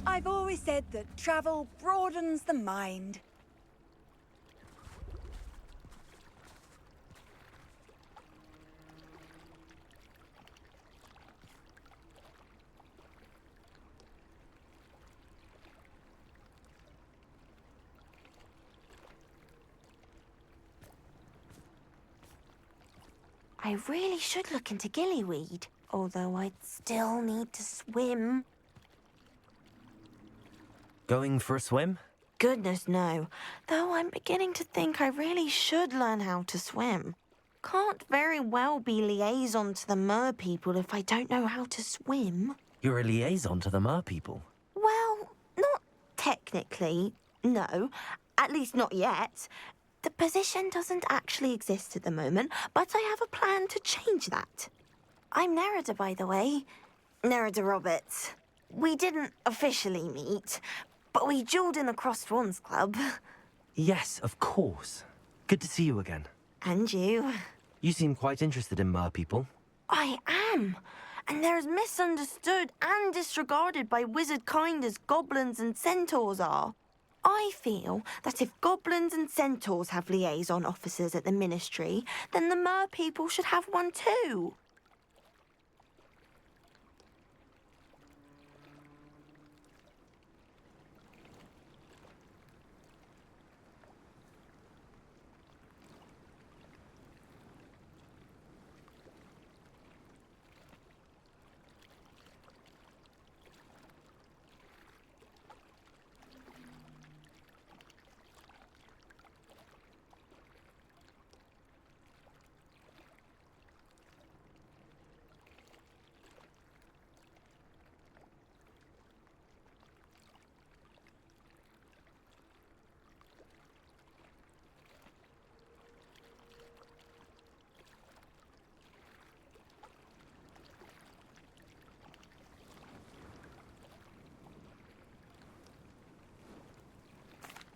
I've always said that travel broadens the mind. I really should look into gillyweed, although I'd still need to swim. Going for a swim? Goodness, no. Though I'm beginning to think I really should learn how to swim. Can't very well be liaison to the mer people if I don't know how to swim. You're a liaison to the mer people. Well, not technically, no. At least not yet. The position doesn't actually exist at the moment, but I have a plan to change that. I'm Nerida, by the way. Nerida Roberts. We didn't officially meet, but we dueled in the Crossed Swans Club. Yes, of course. Good to see you again. And you. You seem quite interested in mer people. I am. And they're as misunderstood and disregarded by wizard kind as goblins and centaurs are. I feel that if goblins and centaurs have liaison officers at the Ministry, then the mer people should have one too.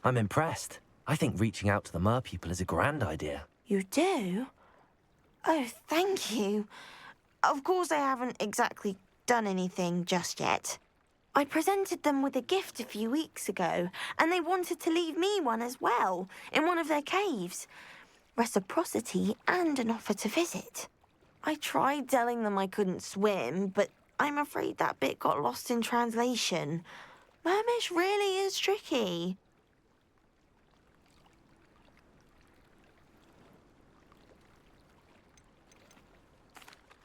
I'm impressed. I think reaching out to the mer people is a grand idea. You do? Oh, thank you. Of course, I haven't exactly done anything just yet. I presented them with a gift a few weeks ago, and they wanted to leave me one as well, in one of their caves. Reciprocity and an offer to visit. I tried telling them I couldn't swim, but I'm afraid that bit got lost in translation. Mermish really is tricky.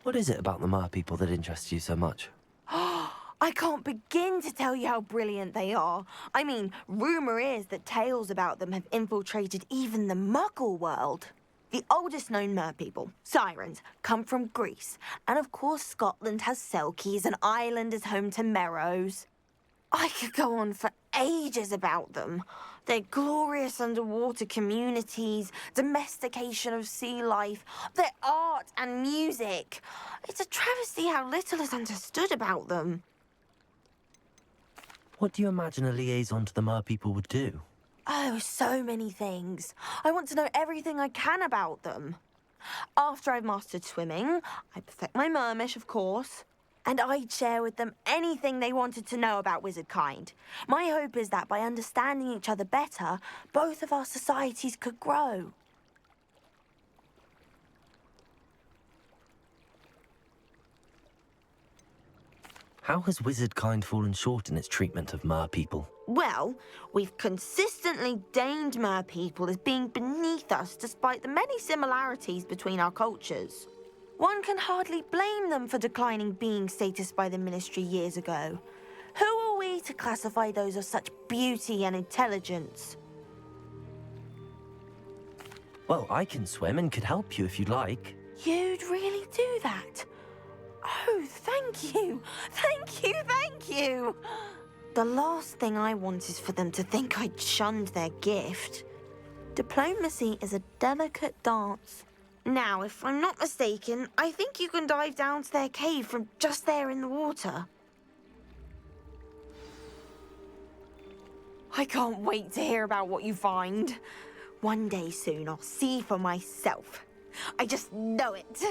What is it about the mer people that interests you so much? I can't begin to tell you how brilliant they are. I mean, rumour is that tales about them have infiltrated even the Muggle world. The oldest known mer people, sirens, come from Greece. And of course Scotland has Selkies and Ireland is home to Merrows. I could go on for ages about them. Their glorious underwater communities, domestication of sea life, their art and music. It's a travesty how little is understood about them. What do you imagine a liaison to the mer people would do? Oh, so many things. I want to know everything I can about them. After I've mastered swimming, I perfect my mermish, of course. And I'd share with them anything they wanted to know about wizard kind. My hope is that by understanding each other better, both of our societies could grow. How has wizard kind fallen short in its treatment of mer people? Well, we've consistently deigned mer people as being beneath us despite the many similarities between our cultures. One can hardly blame them for declining being status by the Ministry years ago. Who are we to classify those of such beauty and intelligence? Well, I can swim and could help you if you'd like. You'd really do that? Oh, thank you! Thank you, thank you! The last thing I want is for them to think I'd shunned their gift. Diplomacy is a delicate dance. Now, if I'm not mistaken, I think you can dive down to their cave from just there in the water. I can't wait to hear about what you find. One day soon, I'll see for myself. I just know it.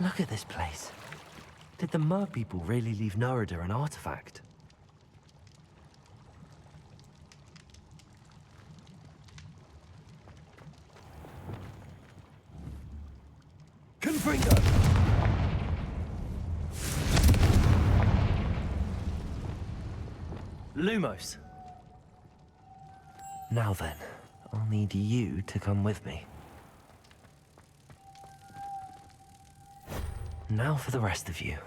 Look at this place. Did the Mer people really leave Nerida an artifact? Confringo! Lumos! Now then, I'll need you to come with me. Now for the rest of you.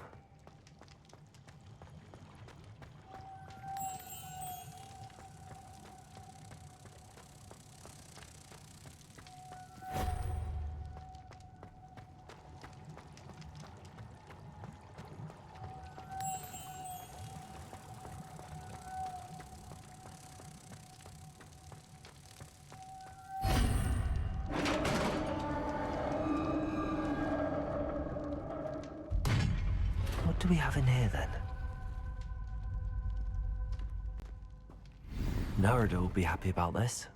What do we have in here, then? Nerida will be happy about this.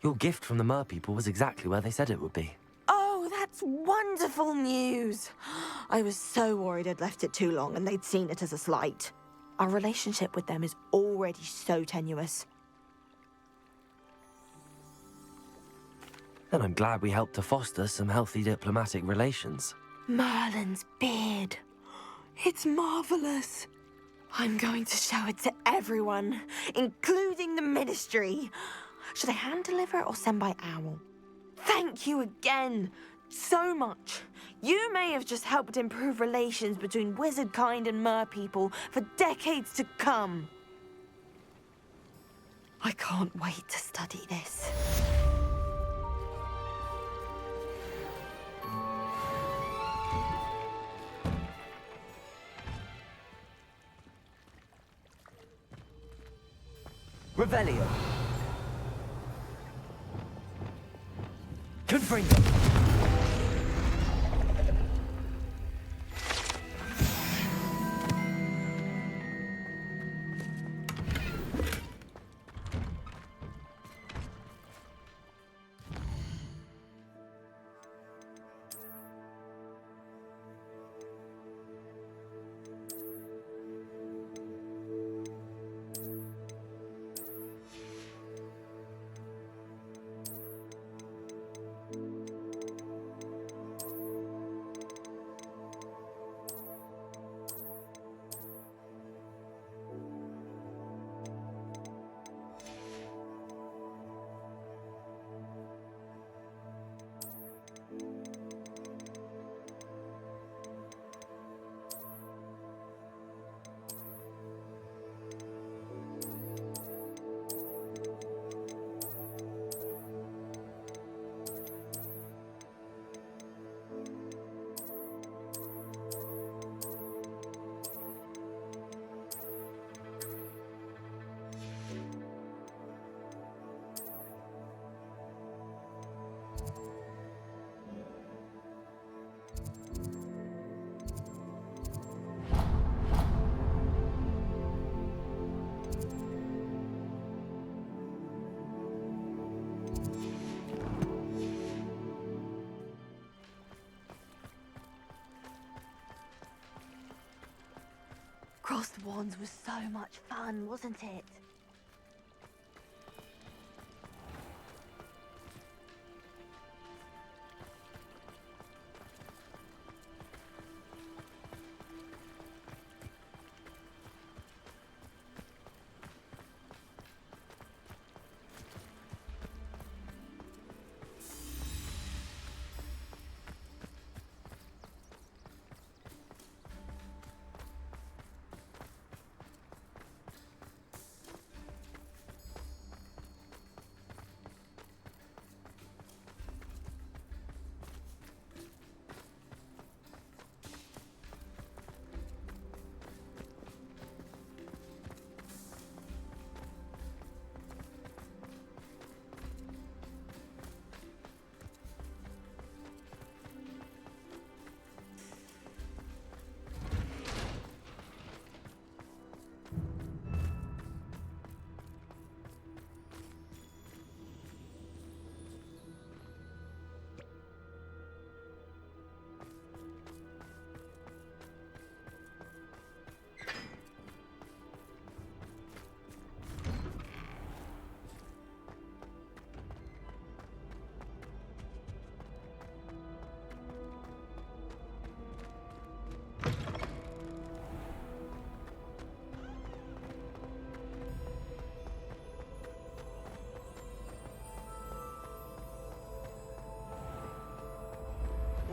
Your gift from the Mer people was exactly where they said it would be. Oh, that's wonderful news. I was so worried I'd left it too long and they'd seen it as a slight. Our relationship with them is already so tenuous. Then I'm glad we helped to foster some healthy diplomatic relations. Merlin's beard. It's marvelous. I'm going to show it to everyone, including the Ministry. Should I hand deliver it or send by owl? Thank you again so much. You may have just helped improve relations between wizard kind and mer people for decades to come. I can't wait to study this. Revelio. Confringo. Crossed Wands was so much fun, wasn't it?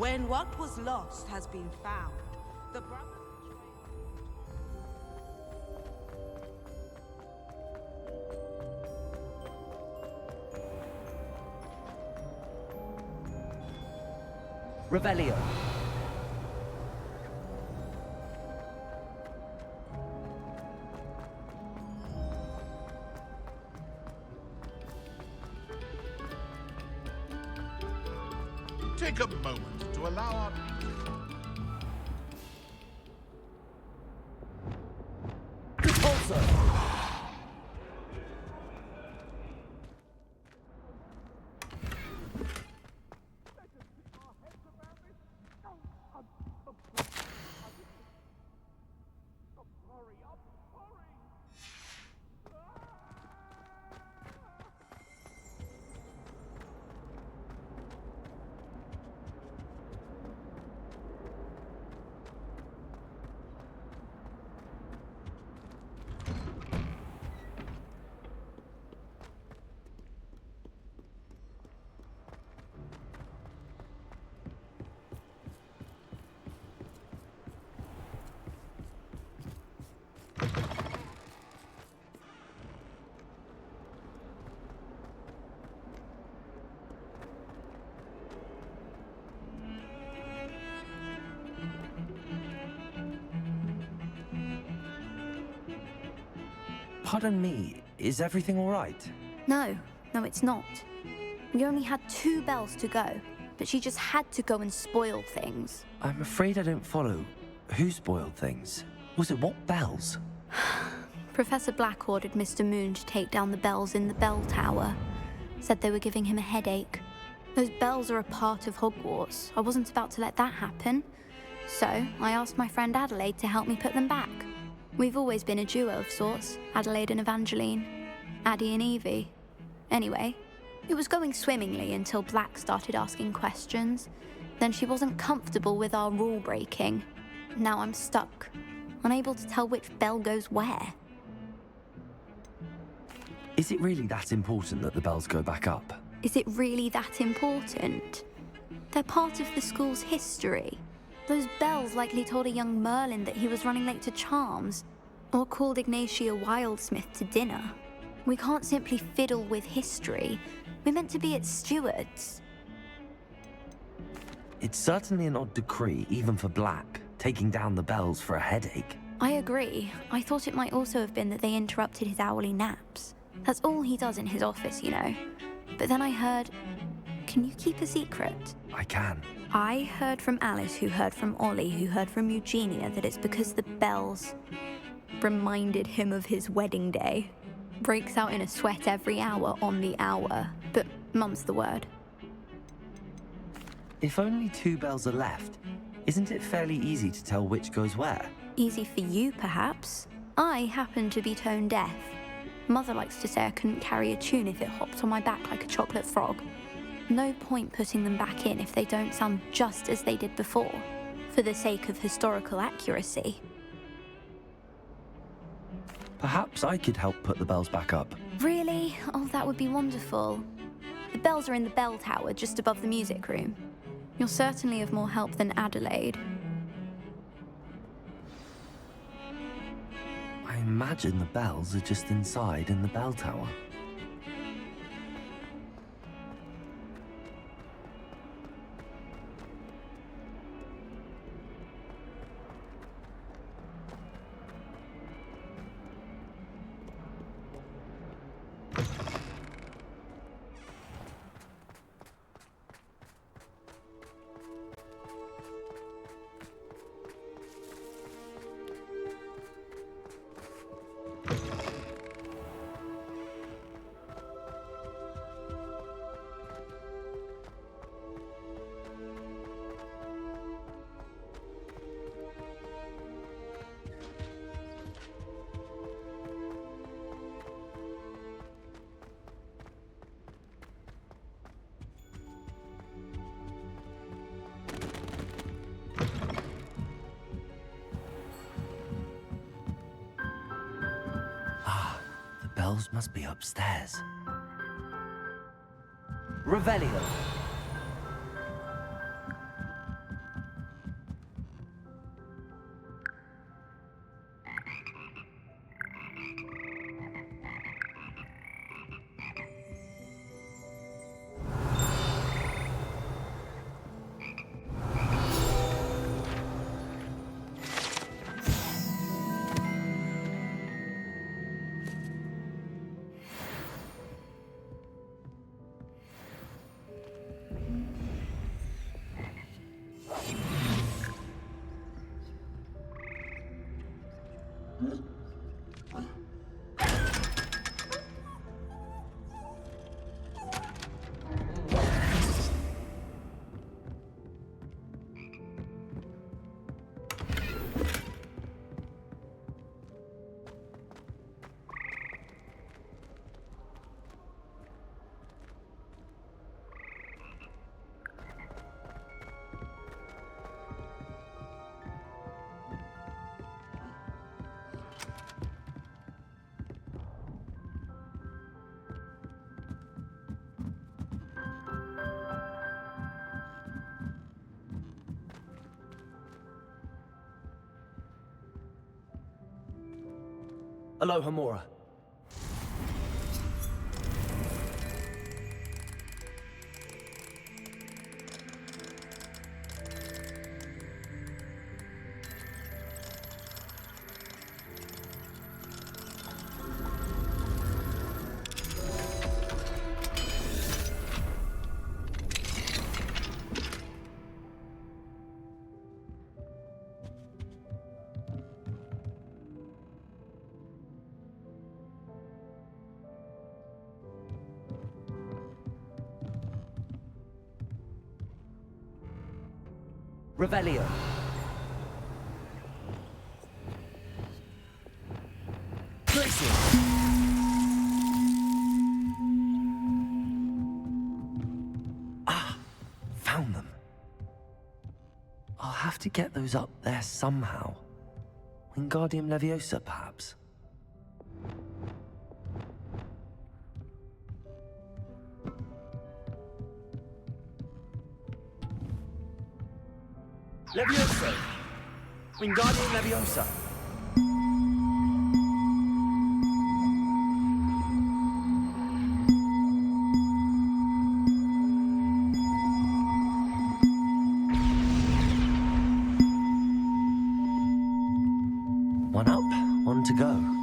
When what was lost has been found, the brothers... Revelio. Take a moment to allow our... Pardon me, is everything all right? No, it's not. We only had 2 bells to go, but she just had to go and spoil things. I'm afraid I don't follow. Who spoiled things? Was it what bells? Professor Black ordered Mr. Moon to take down the bells in the bell tower. Said they were giving him a headache. Those bells are a part of Hogwarts. I wasn't about to let that happen. So I asked my friend Adelaide to help me put them back. We've always been a duo of sorts, Adelaide and Evangeline. Addie and Evie. Anyway, it was going swimmingly until Black started asking questions. Then she wasn't comfortable with our rule breaking. Now I'm stuck, unable to tell which bell goes where. Is it really that important that the bells go back up? Is it really that important? They're part of the school's history. Those bells likely told a young Merlin that he was running late to Charms, or called Ignatia Wildsmith to dinner. We can't simply fiddle with history. We're meant to be its stewards. It's certainly an odd decree, even for Black, taking down the bells for a headache. I agree. I thought it might also have been that they interrupted his hourly naps. That's all he does in his office, you know. But then I heard... Can you keep a secret? I can. I heard from Alice, who heard from Ollie, who heard from Eugenia, that it's because the bells reminded him of his wedding day. Breaks out in a sweat every hour on the hour, but mum's the word. If only 2 bells are left, isn't it fairly easy to tell which goes where? Easy for you, perhaps. I happen to be tone deaf. Mother likes to say I couldn't carry a tune if it hopped on my back like a chocolate frog. No point putting them back in if they don't sound just as they did before, for the sake of historical accuracy. Perhaps I could help put the bells back up. Really? Oh, that would be wonderful. The bells are in the bell tower, just above the music room. You're certainly of more help than Adelaide. I imagine the bells are just inside in the bell tower. Bells must be upstairs. Revelio. Aloha Mora. Revelio. Ah, found them. I'll have to get those up there somehow. Wingardium Leviosa, perhaps? Leviosa! Wingardium Leviosa! One up, one to go.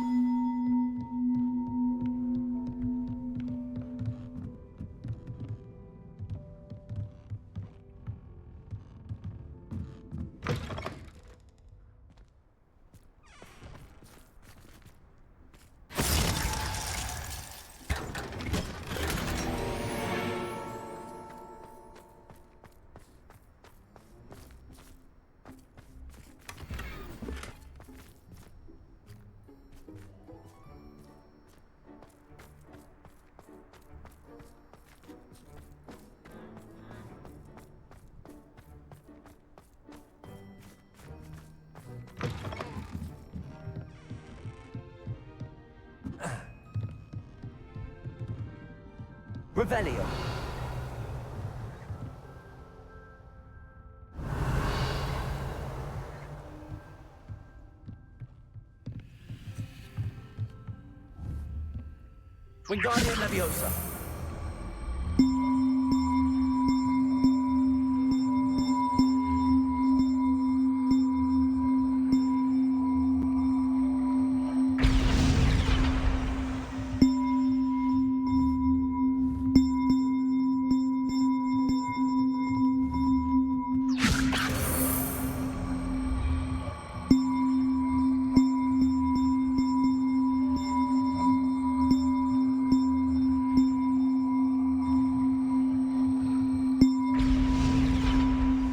Revelio. Wingardium Leviosa.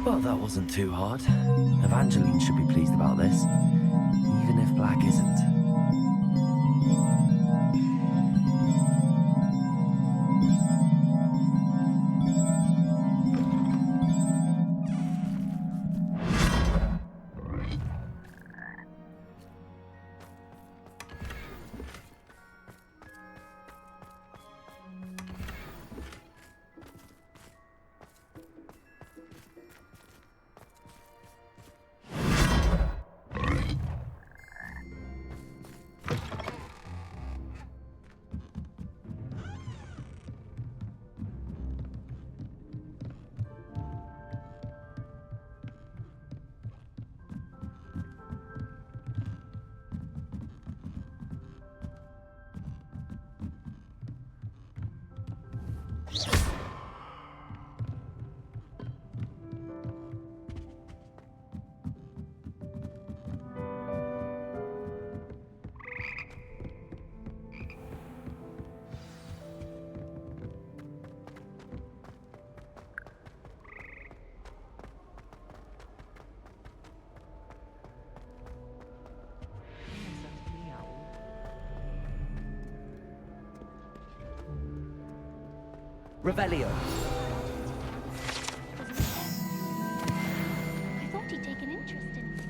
Well, that wasn't too hard. Evangeline should be pleased about this, even if Black isn't. Revelio. I thought he'd take an interest in me.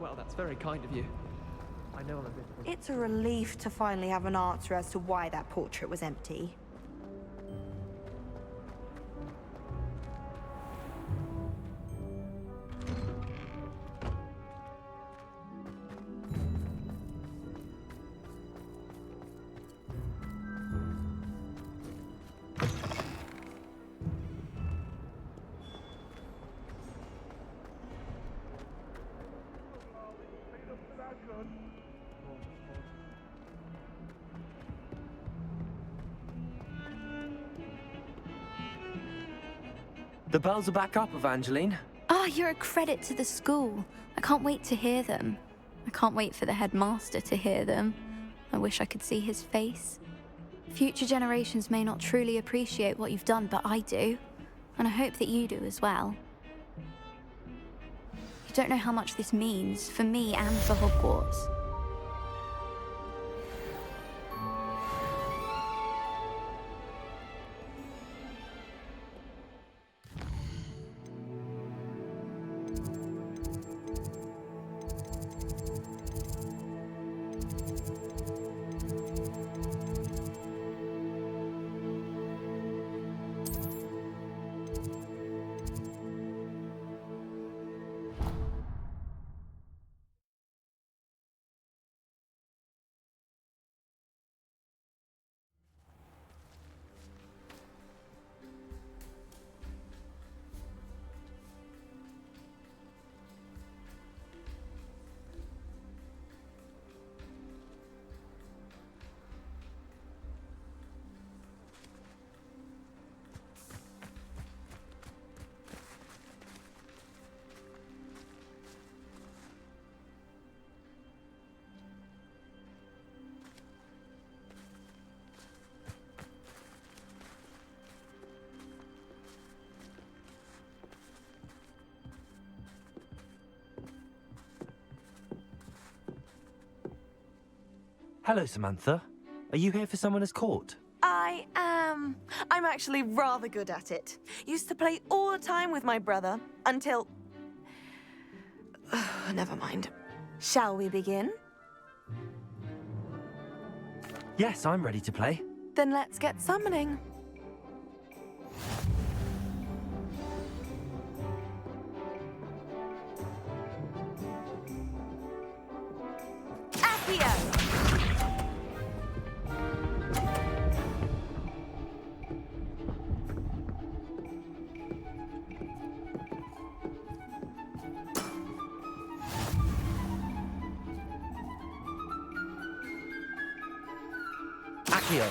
Well, that's very kind of you. I know I'm a bit of a... It's a relief to finally have an answer as to why that portrait was empty. The bells are back up, Evangeline. Oh, you're a credit to the school. I can't wait to hear them. I can't wait for the headmaster to hear them. I wish I could see his face. Future generations may not truly appreciate what you've done, but I do. And I hope that you do as well. You don't know how much this means for me and for Hogwarts. Hello, Samantha. Are you here for someone as court? I am. I'm actually rather good at it. Used to play all the time with my brother until... Never mind. Shall we begin? Yes, I'm ready to play. Then let's get summoning. Accio! Accio.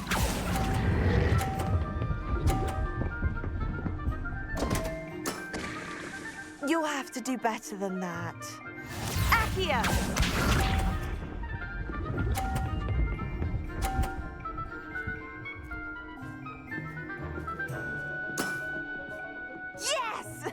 You'll have to do better than that. Accio! Yes!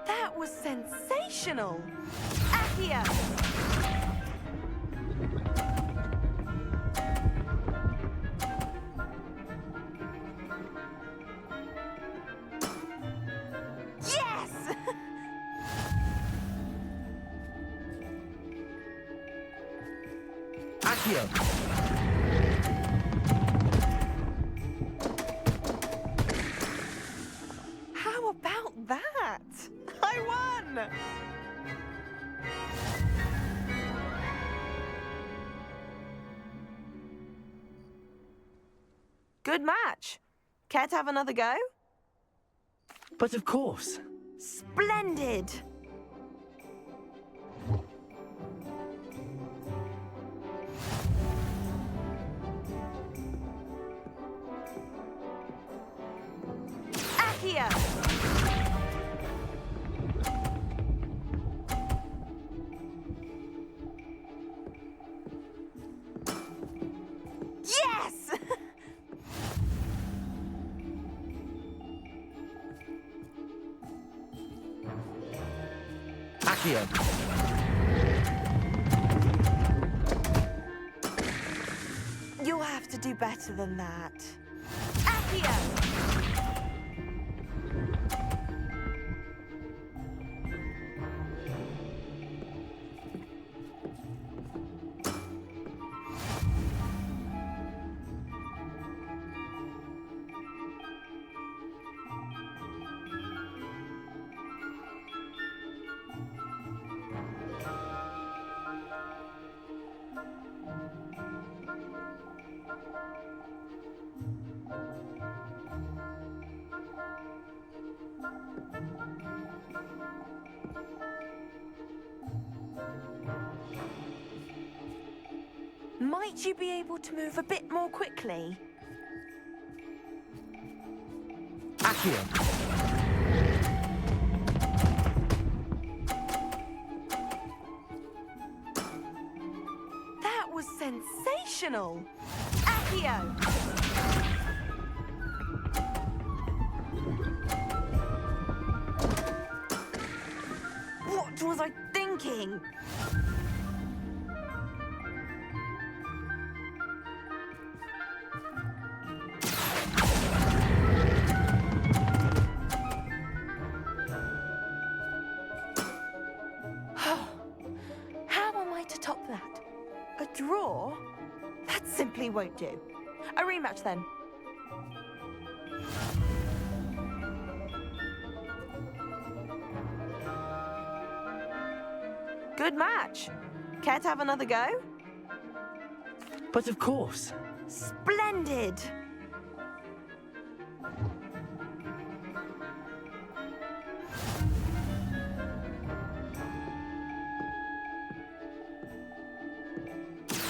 That was sensational! Accio! Yes! Accio. How about that? I won! Good match. Care to have another go? But of course. Splendid! Accio! Yes! Accio. You'll have to do better than that. Accio! Might you be able to move a bit more quickly? Accio. That was sensational! Accio! What was I thinking? How am I to top that? A draw? That simply won't do. A rematch then. Good match. Care to have another go? But of course. Splendid!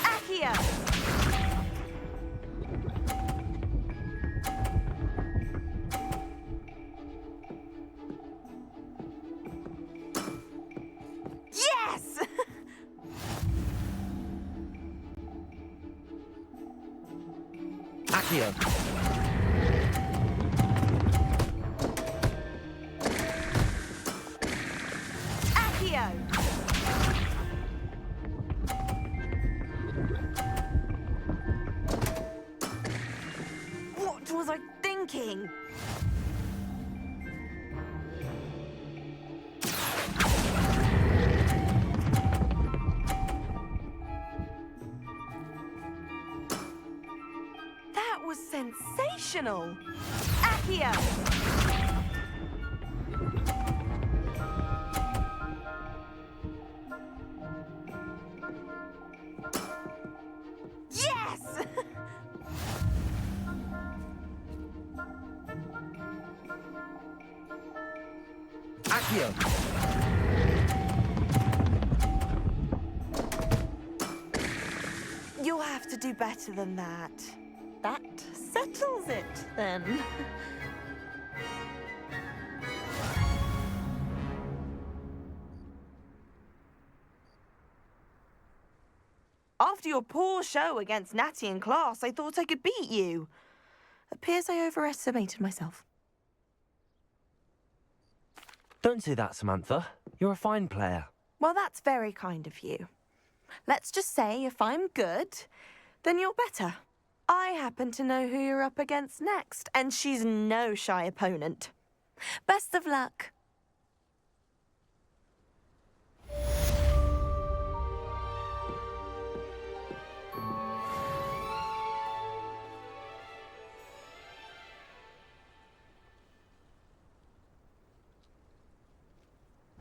Accio! Yes! Accio. Accio! What was I thinking? That was sensational! Accio! Yes! Accio. You'll have to do better than that. That settles it, then. After your poor show against Natty in class, I thought I could beat you. Appears I overestimated myself. Don't say that, Samantha. You're a fine player. Well, that's very kind of you. Let's just say if I'm good, then you're better. I happen to know who you're up against next, and she's no shy opponent. Best of luck.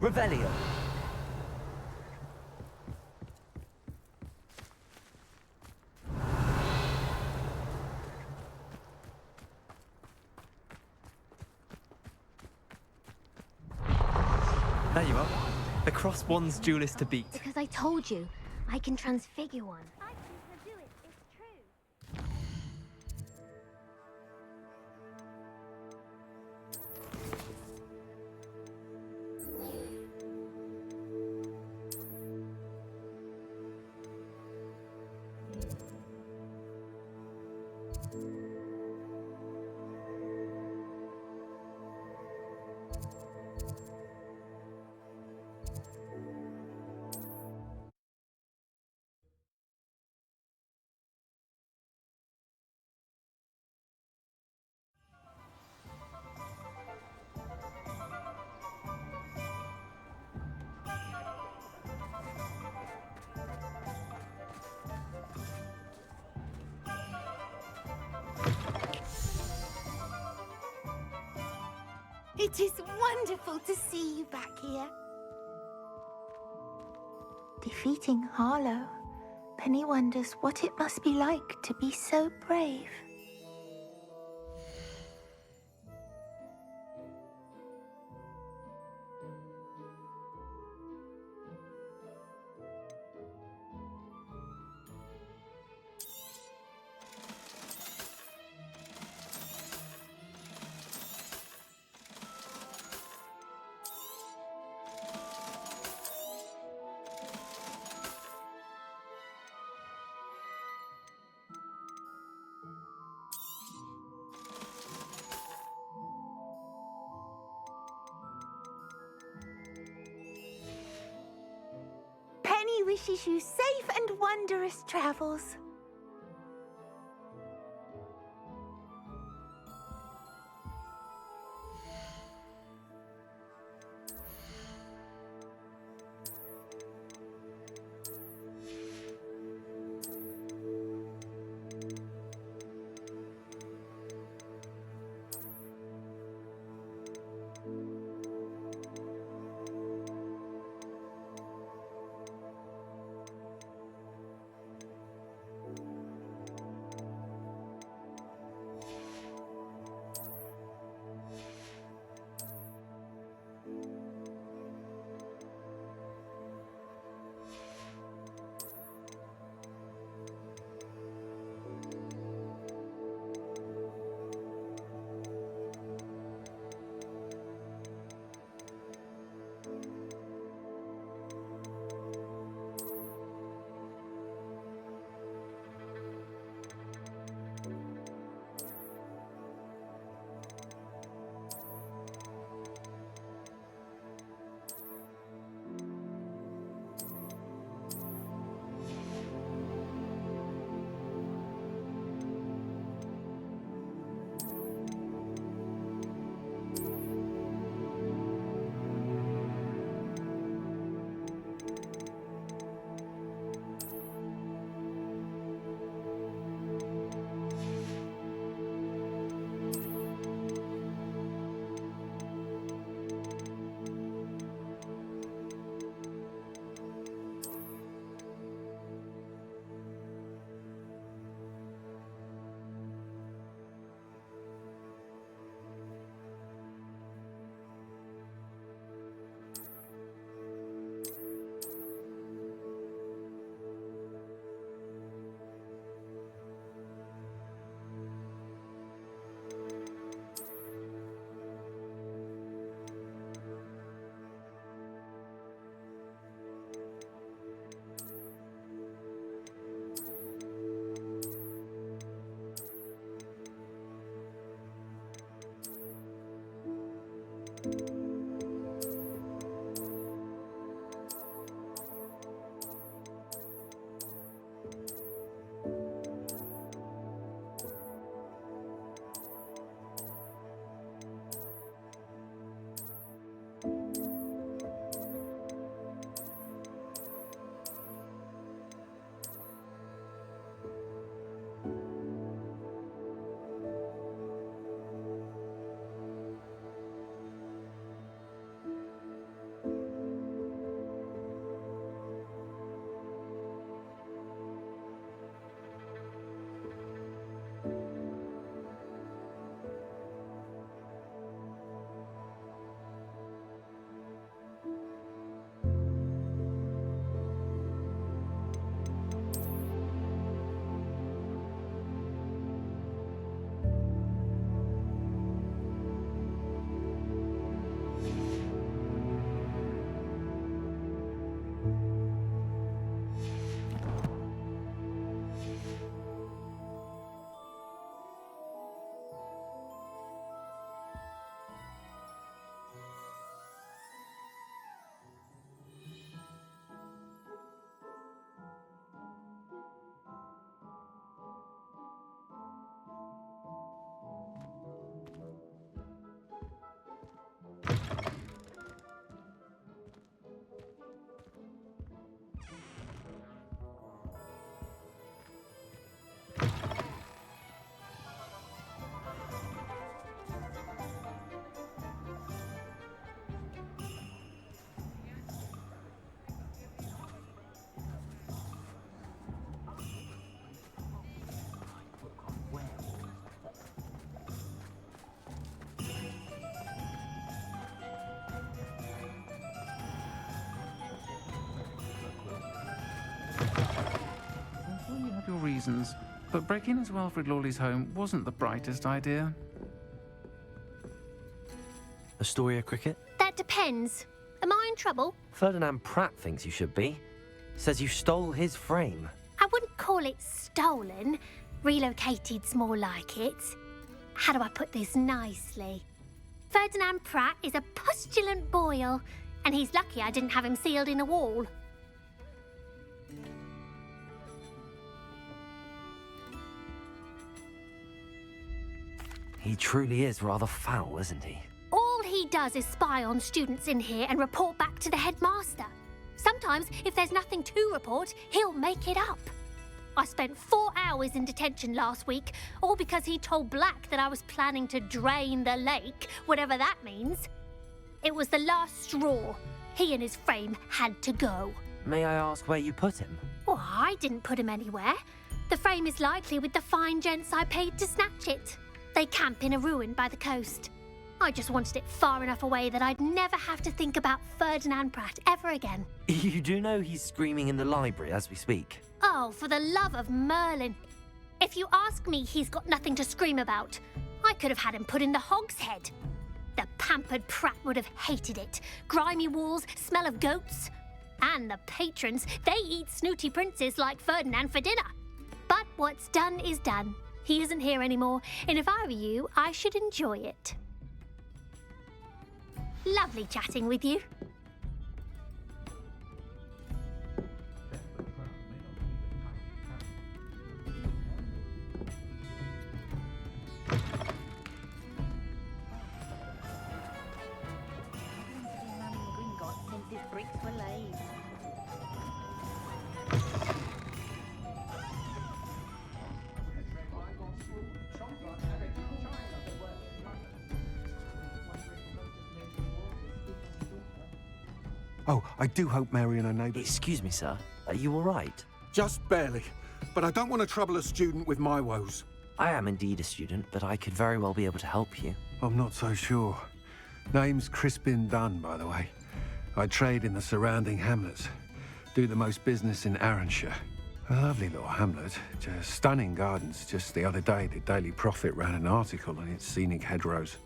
Revelio. There you are. The cross one's duelist to beat. Because I told you, I can transfigure one. I can do it, it's true. It is wonderful to see you back here. Defeating Harlow, Penny wonders what it must be like to be so brave. Penny wishes you safe and wondrous travels. reasons, but breaking into Wilfred Lawley's home wasn't the brightest idea. Astoria Cricket? That depends. Am I in trouble? Ferdinand Pratt thinks you should be. Says you stole his frame. I wouldn't call it stolen. Relocated's more like it. How do I put this nicely? Ferdinand Pratt is a postulant boil, and he's lucky I didn't have him sealed in a wall. He truly is rather foul, isn't he? All he does is spy on students in here and report back to the headmaster. Sometimes, if there's nothing to report, he'll make it up. I spent 4 hours in detention last week, all because he told Black that I was planning to drain the lake, whatever that means. It was the last straw. He and his frame had to go. May I ask where you put him? Well, I didn't put him anywhere. The frame is likely with the fine gents I paid to snatch it. They camp in a ruin by the coast. I just wanted it far enough away that I'd never have to think about Ferdinand Pratt ever again. You do know he's screaming in the library as we speak. Oh, for the love of Merlin. If you ask me, he's got nothing to scream about. I could have had him put in the hogshead. The pampered Pratt would have hated it. Grimy walls, smell of goats. And the patrons, they eat snooty princes like Ferdinand for dinner. But what's done is done. He isn't here anymore, and if I were you, I should enjoy it. Lovely chatting with you. Oh, I do hope Mary and her neighbours... Excuse me, sir. Are you all right? Just barely. But I don't want to trouble a student with my woes. I am indeed a student, but I could very well be able to help you. I'm not so sure. Name's Crispin Dunn, by the way. I trade in the surrounding hamlets. Do the most business in Arranshire. A lovely little hamlet. Just stunning gardens. Just the other day, the Daily Prophet ran an article on its scenic hedgerows.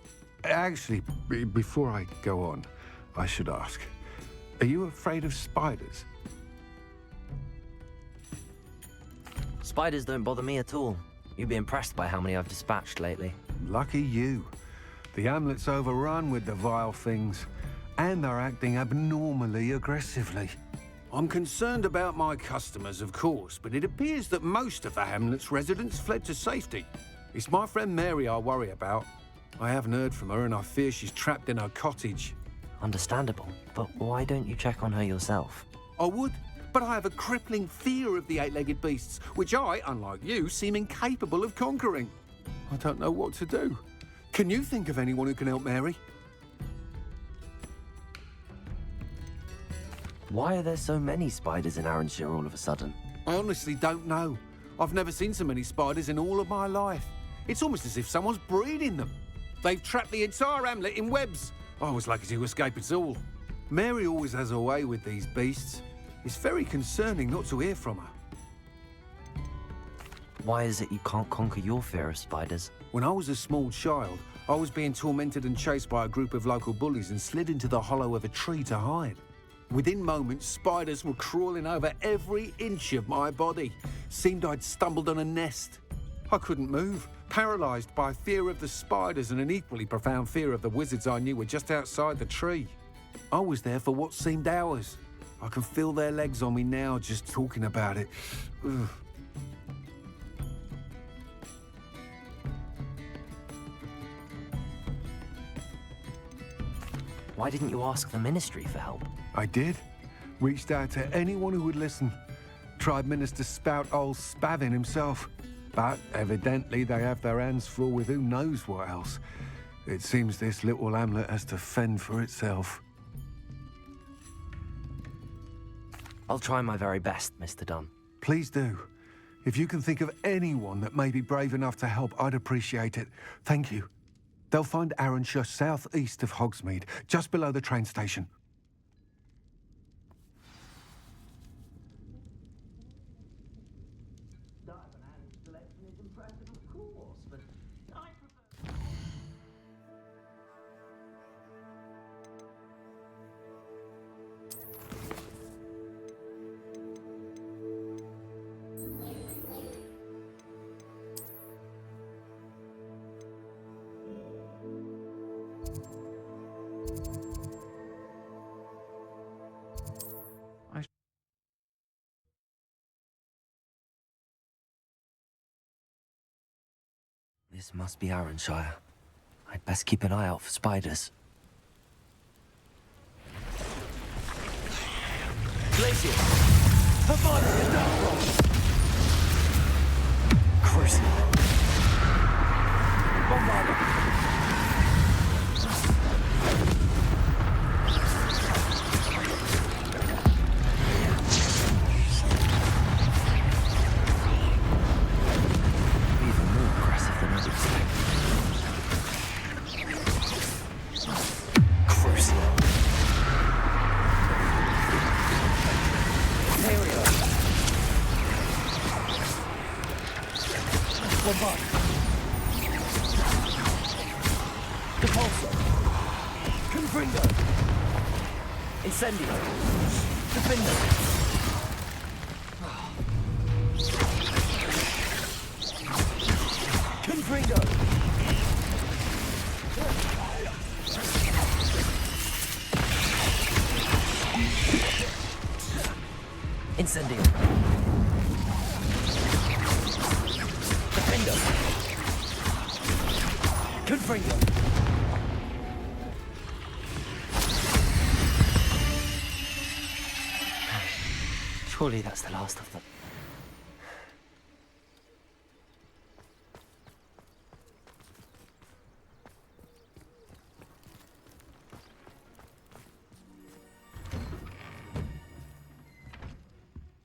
Actually, before I go on, I should ask... Are you afraid of spiders? Spiders don't bother me at all. You'd be impressed by how many I've dispatched lately. Lucky you. The hamlet's overrun with the vile things, and they're acting abnormally aggressively. I'm concerned about my customers, of course, but it appears that most of the hamlet's residents fled to safety. It's my friend Mary I worry about. I haven't heard from her, and I fear she's trapped in her cottage. Understandable, but why don't you check on her yourself? I would, but I have a crippling fear of the eight-legged beasts, which I, unlike you, seem incapable of conquering. I don't know what to do. Can you think of anyone who can help Mary? Why are there so many spiders in Arranshire all of a sudden? I honestly don't know. I've never seen so many spiders in all of my life. It's almost as if someone's breeding them. They've trapped the entire hamlet in webs. I was lucky to escape it all. Mary always has a way with these beasts. It's very concerning not to hear from her. Why is it you can't conquer your fear of spiders? When I was a small child, I was being tormented and chased by a group of local bullies and slid into the hollow of a tree to hide. Within moments, spiders were crawling over every inch of my body. Seemed I'd stumbled on a nest. I couldn't move, paralysed by fear of the spiders and an equally profound fear of the wizards I knew were just outside the tree. I was there for what seemed hours. I can feel their legs on me now just talking about it. Ugh. Why didn't you ask the ministry for help? I did. Reached out to anyone who would listen. Tried Minister Spout old Spavin himself. But evidently they have their hands full with who knows what else. It seems this little hamlet has to fend for itself. I'll try my very best, Mr. Dunn. Please do. If you can think of anyone that may be brave enough to help, I'd appreciate it. Thank you. They'll find Arranshire southeast of Hogsmeade, just below the train station. This must be Arranshire. I'd best keep an eye out for spiders. Glacier! Her father is down! Cruising. Bombarder! Incendio! Defender! Confringo! Incendio! Defender! Confringo! Surely that's the last of them.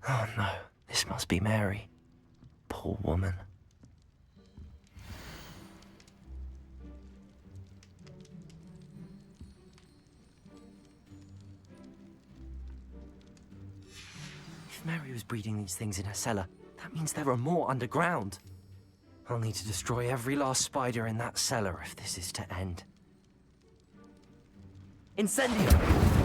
Oh no, this must be Mary. Poor woman. If Mary was breeding these things in her cellar, that means there are more underground. I'll need to destroy every last spider in that cellar if this is to end. Incendio!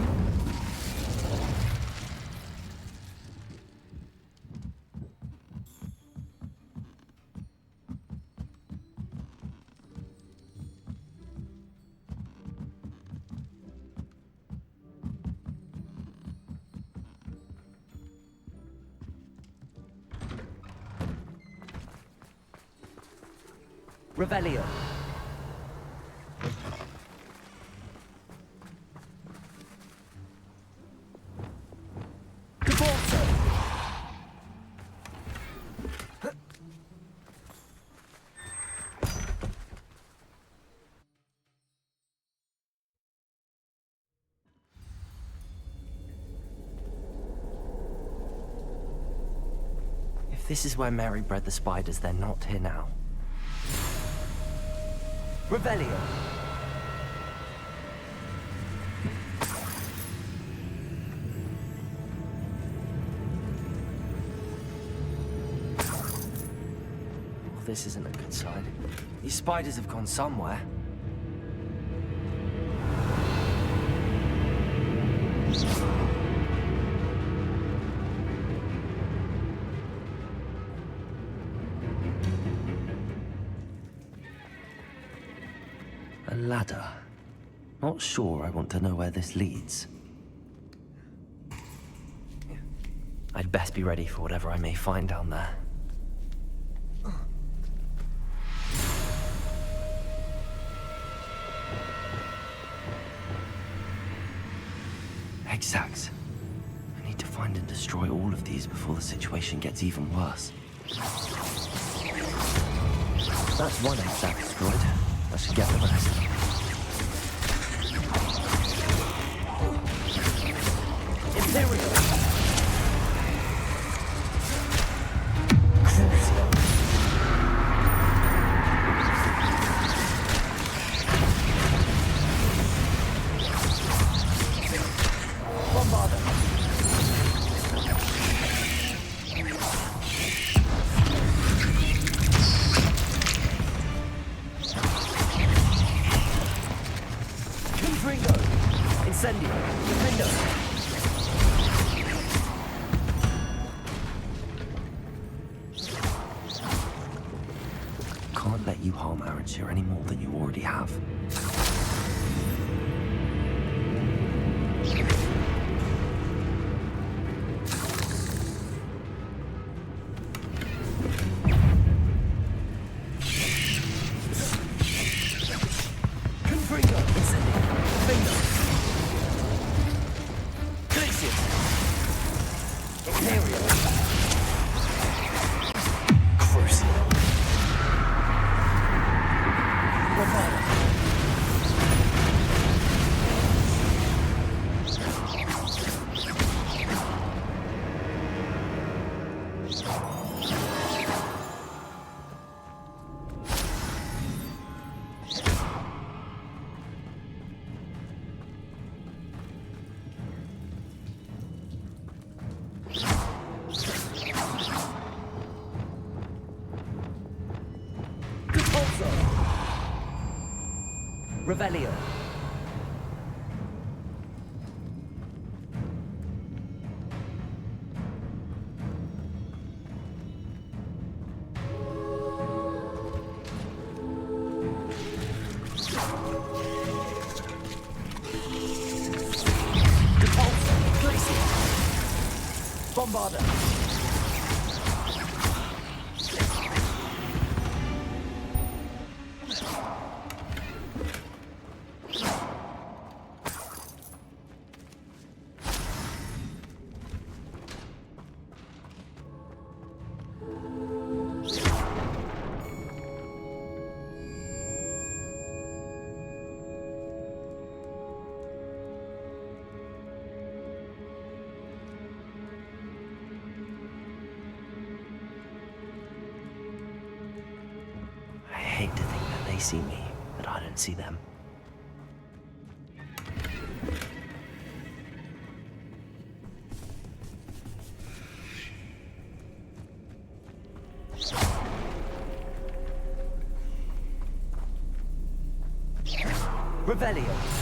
Revelio. If this is where Mary bred the spiders, they're not here now. Revelio. Well, this isn't a good sign. These spiders have gone somewhere. A ladder. Not sure I want to know where this leads. I'd best be ready for whatever I may find down there. Egg sacs. I need to find and destroy all of these before the situation gets even worse. That's one egg sac destroyed. I should get the rest. Imperial! Can't let you harm Arranshire any more than you already have. Revelio. Bombarder. I hate to think that they see me, but I don't see them. Revelio.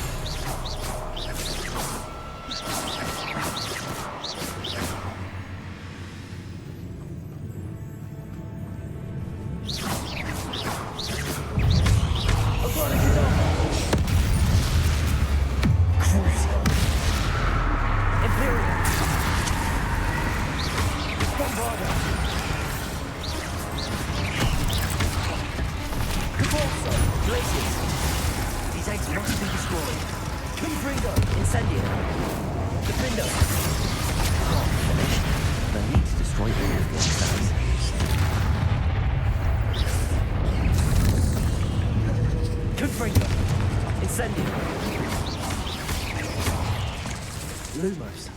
Lumos.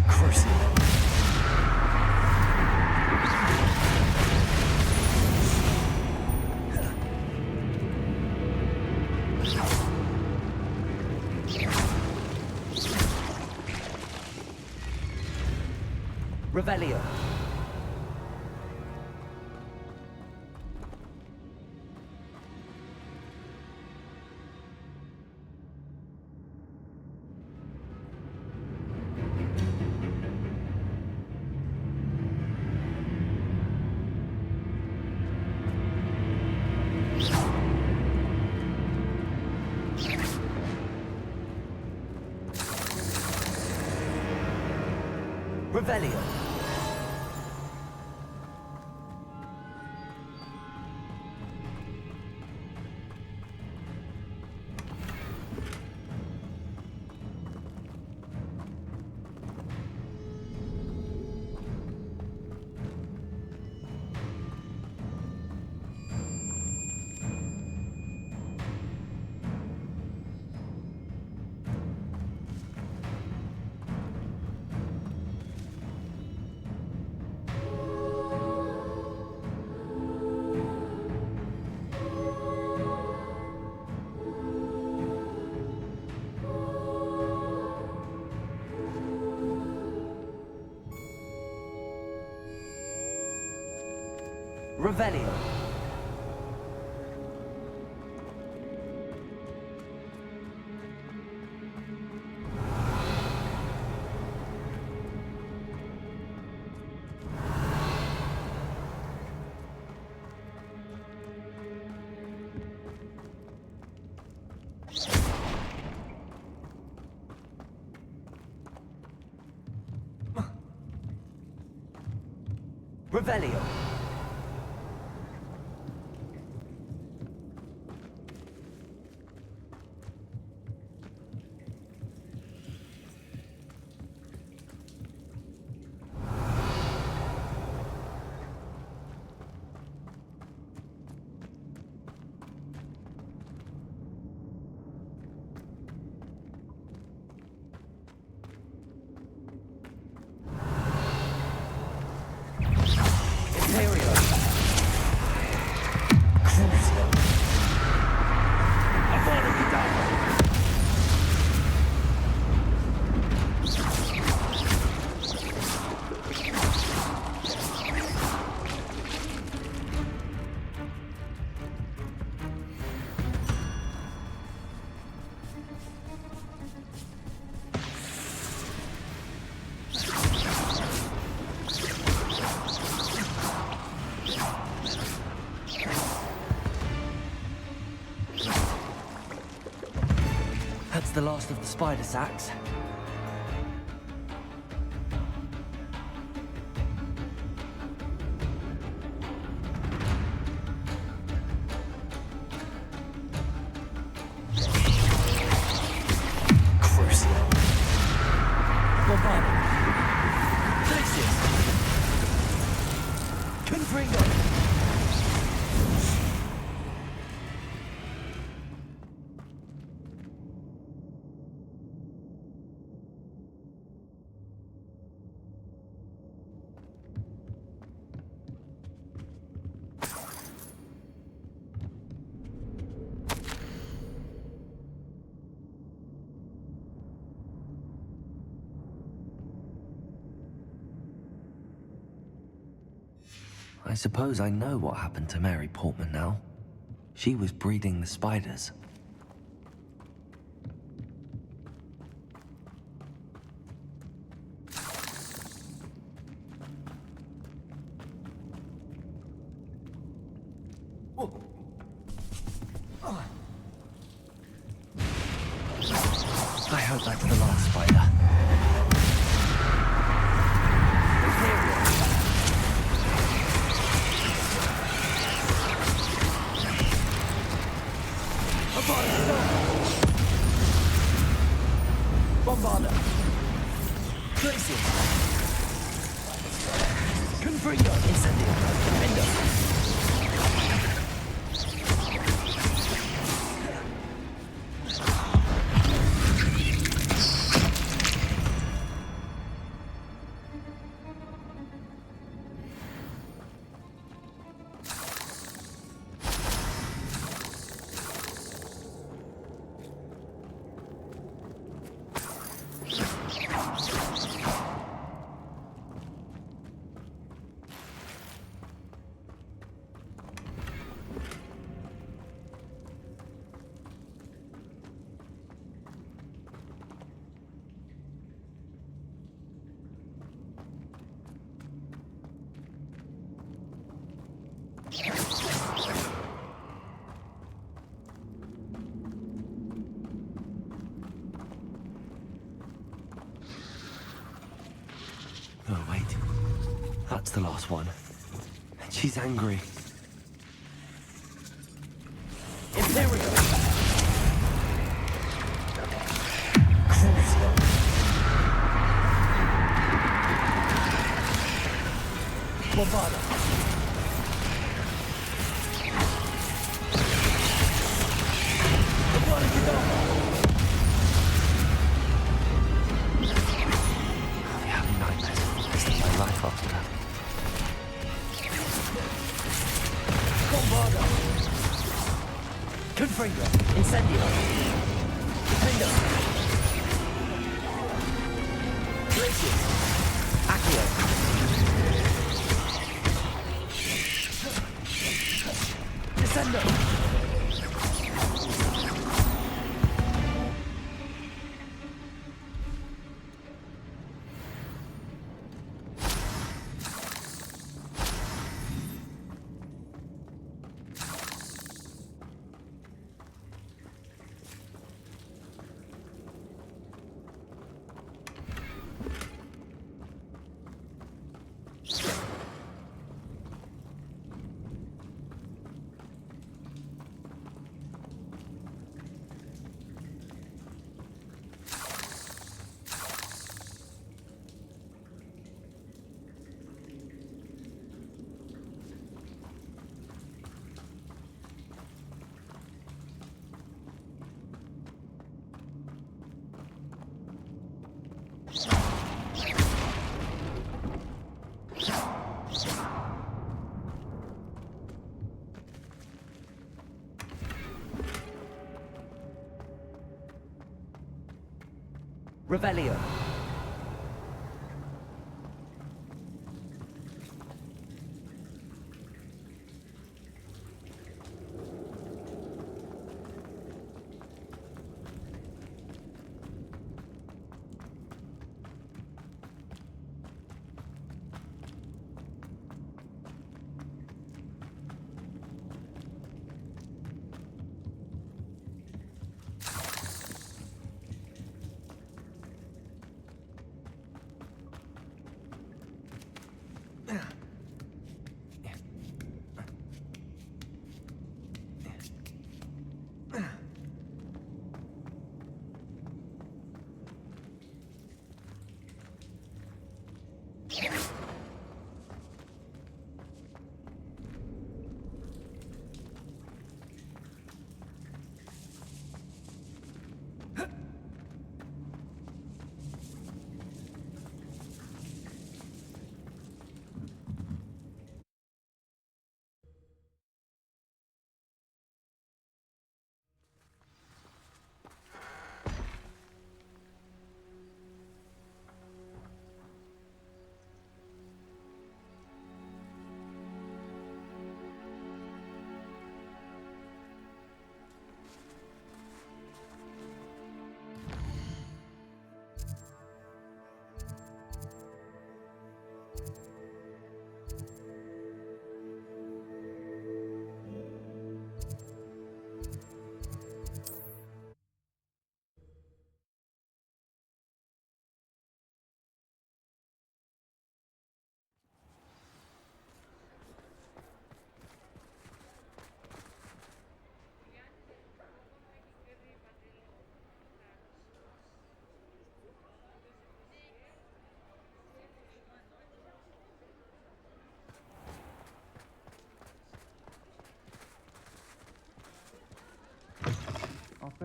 Crucible. Revelio. Revelio. Revelio. Revelio. last of the spider sacks. Crucial. Bombardment. Glacius. Confringo. I suppose I know what happened to Mary Portman now. She was breeding the spiders. I hope that's the last spider. Bombarder. Glacius. Confringo. Incendio. Endo. Oh, wait. That's the last one. And she's angry. Imperial! Crucial! Bombarda! Confringo. Incendio. Defendo. Glacius. Accio. Descendo. Revelio.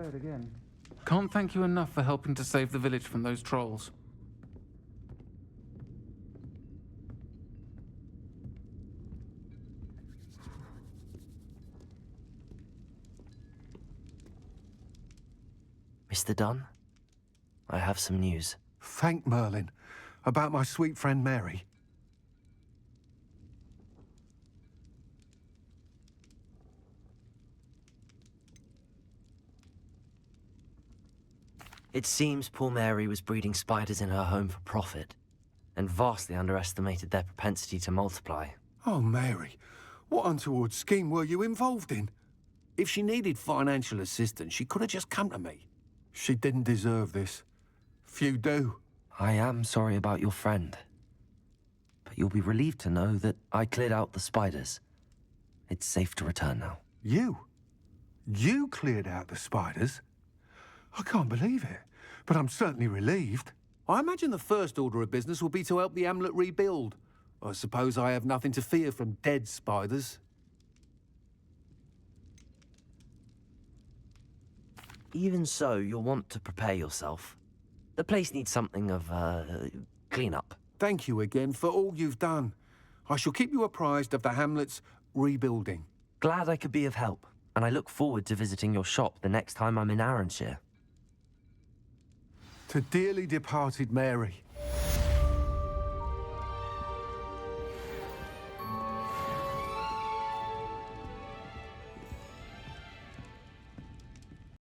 dead again. Can't thank you enough for helping to save the village from those trolls. Mr. Dunn, I have some news. Thank Merlin. About my sweet friend Mary. It seems poor Mary was breeding spiders in her home for profit, and vastly underestimated their propensity to multiply. Oh, Mary, what untoward scheme were you involved in? If she needed financial assistance, she could have just come to me. She didn't deserve this. Few do. I am sorry about your friend, but you'll be relieved to know that I cleared out the spiders. It's safe to return now. You? You cleared out the spiders? I can't believe it, but I'm certainly relieved. I imagine the first order of business will be to help the hamlet rebuild. I suppose I have nothing to fear from dead spiders. Even so, you'll want to prepare yourself. The place needs something of, clean-up. Thank you again for all you've done. I shall keep you apprised of the hamlet's rebuilding. Glad I could be of help, and I look forward to visiting your shop the next time I'm in Arranshire. To dearly departed Mary,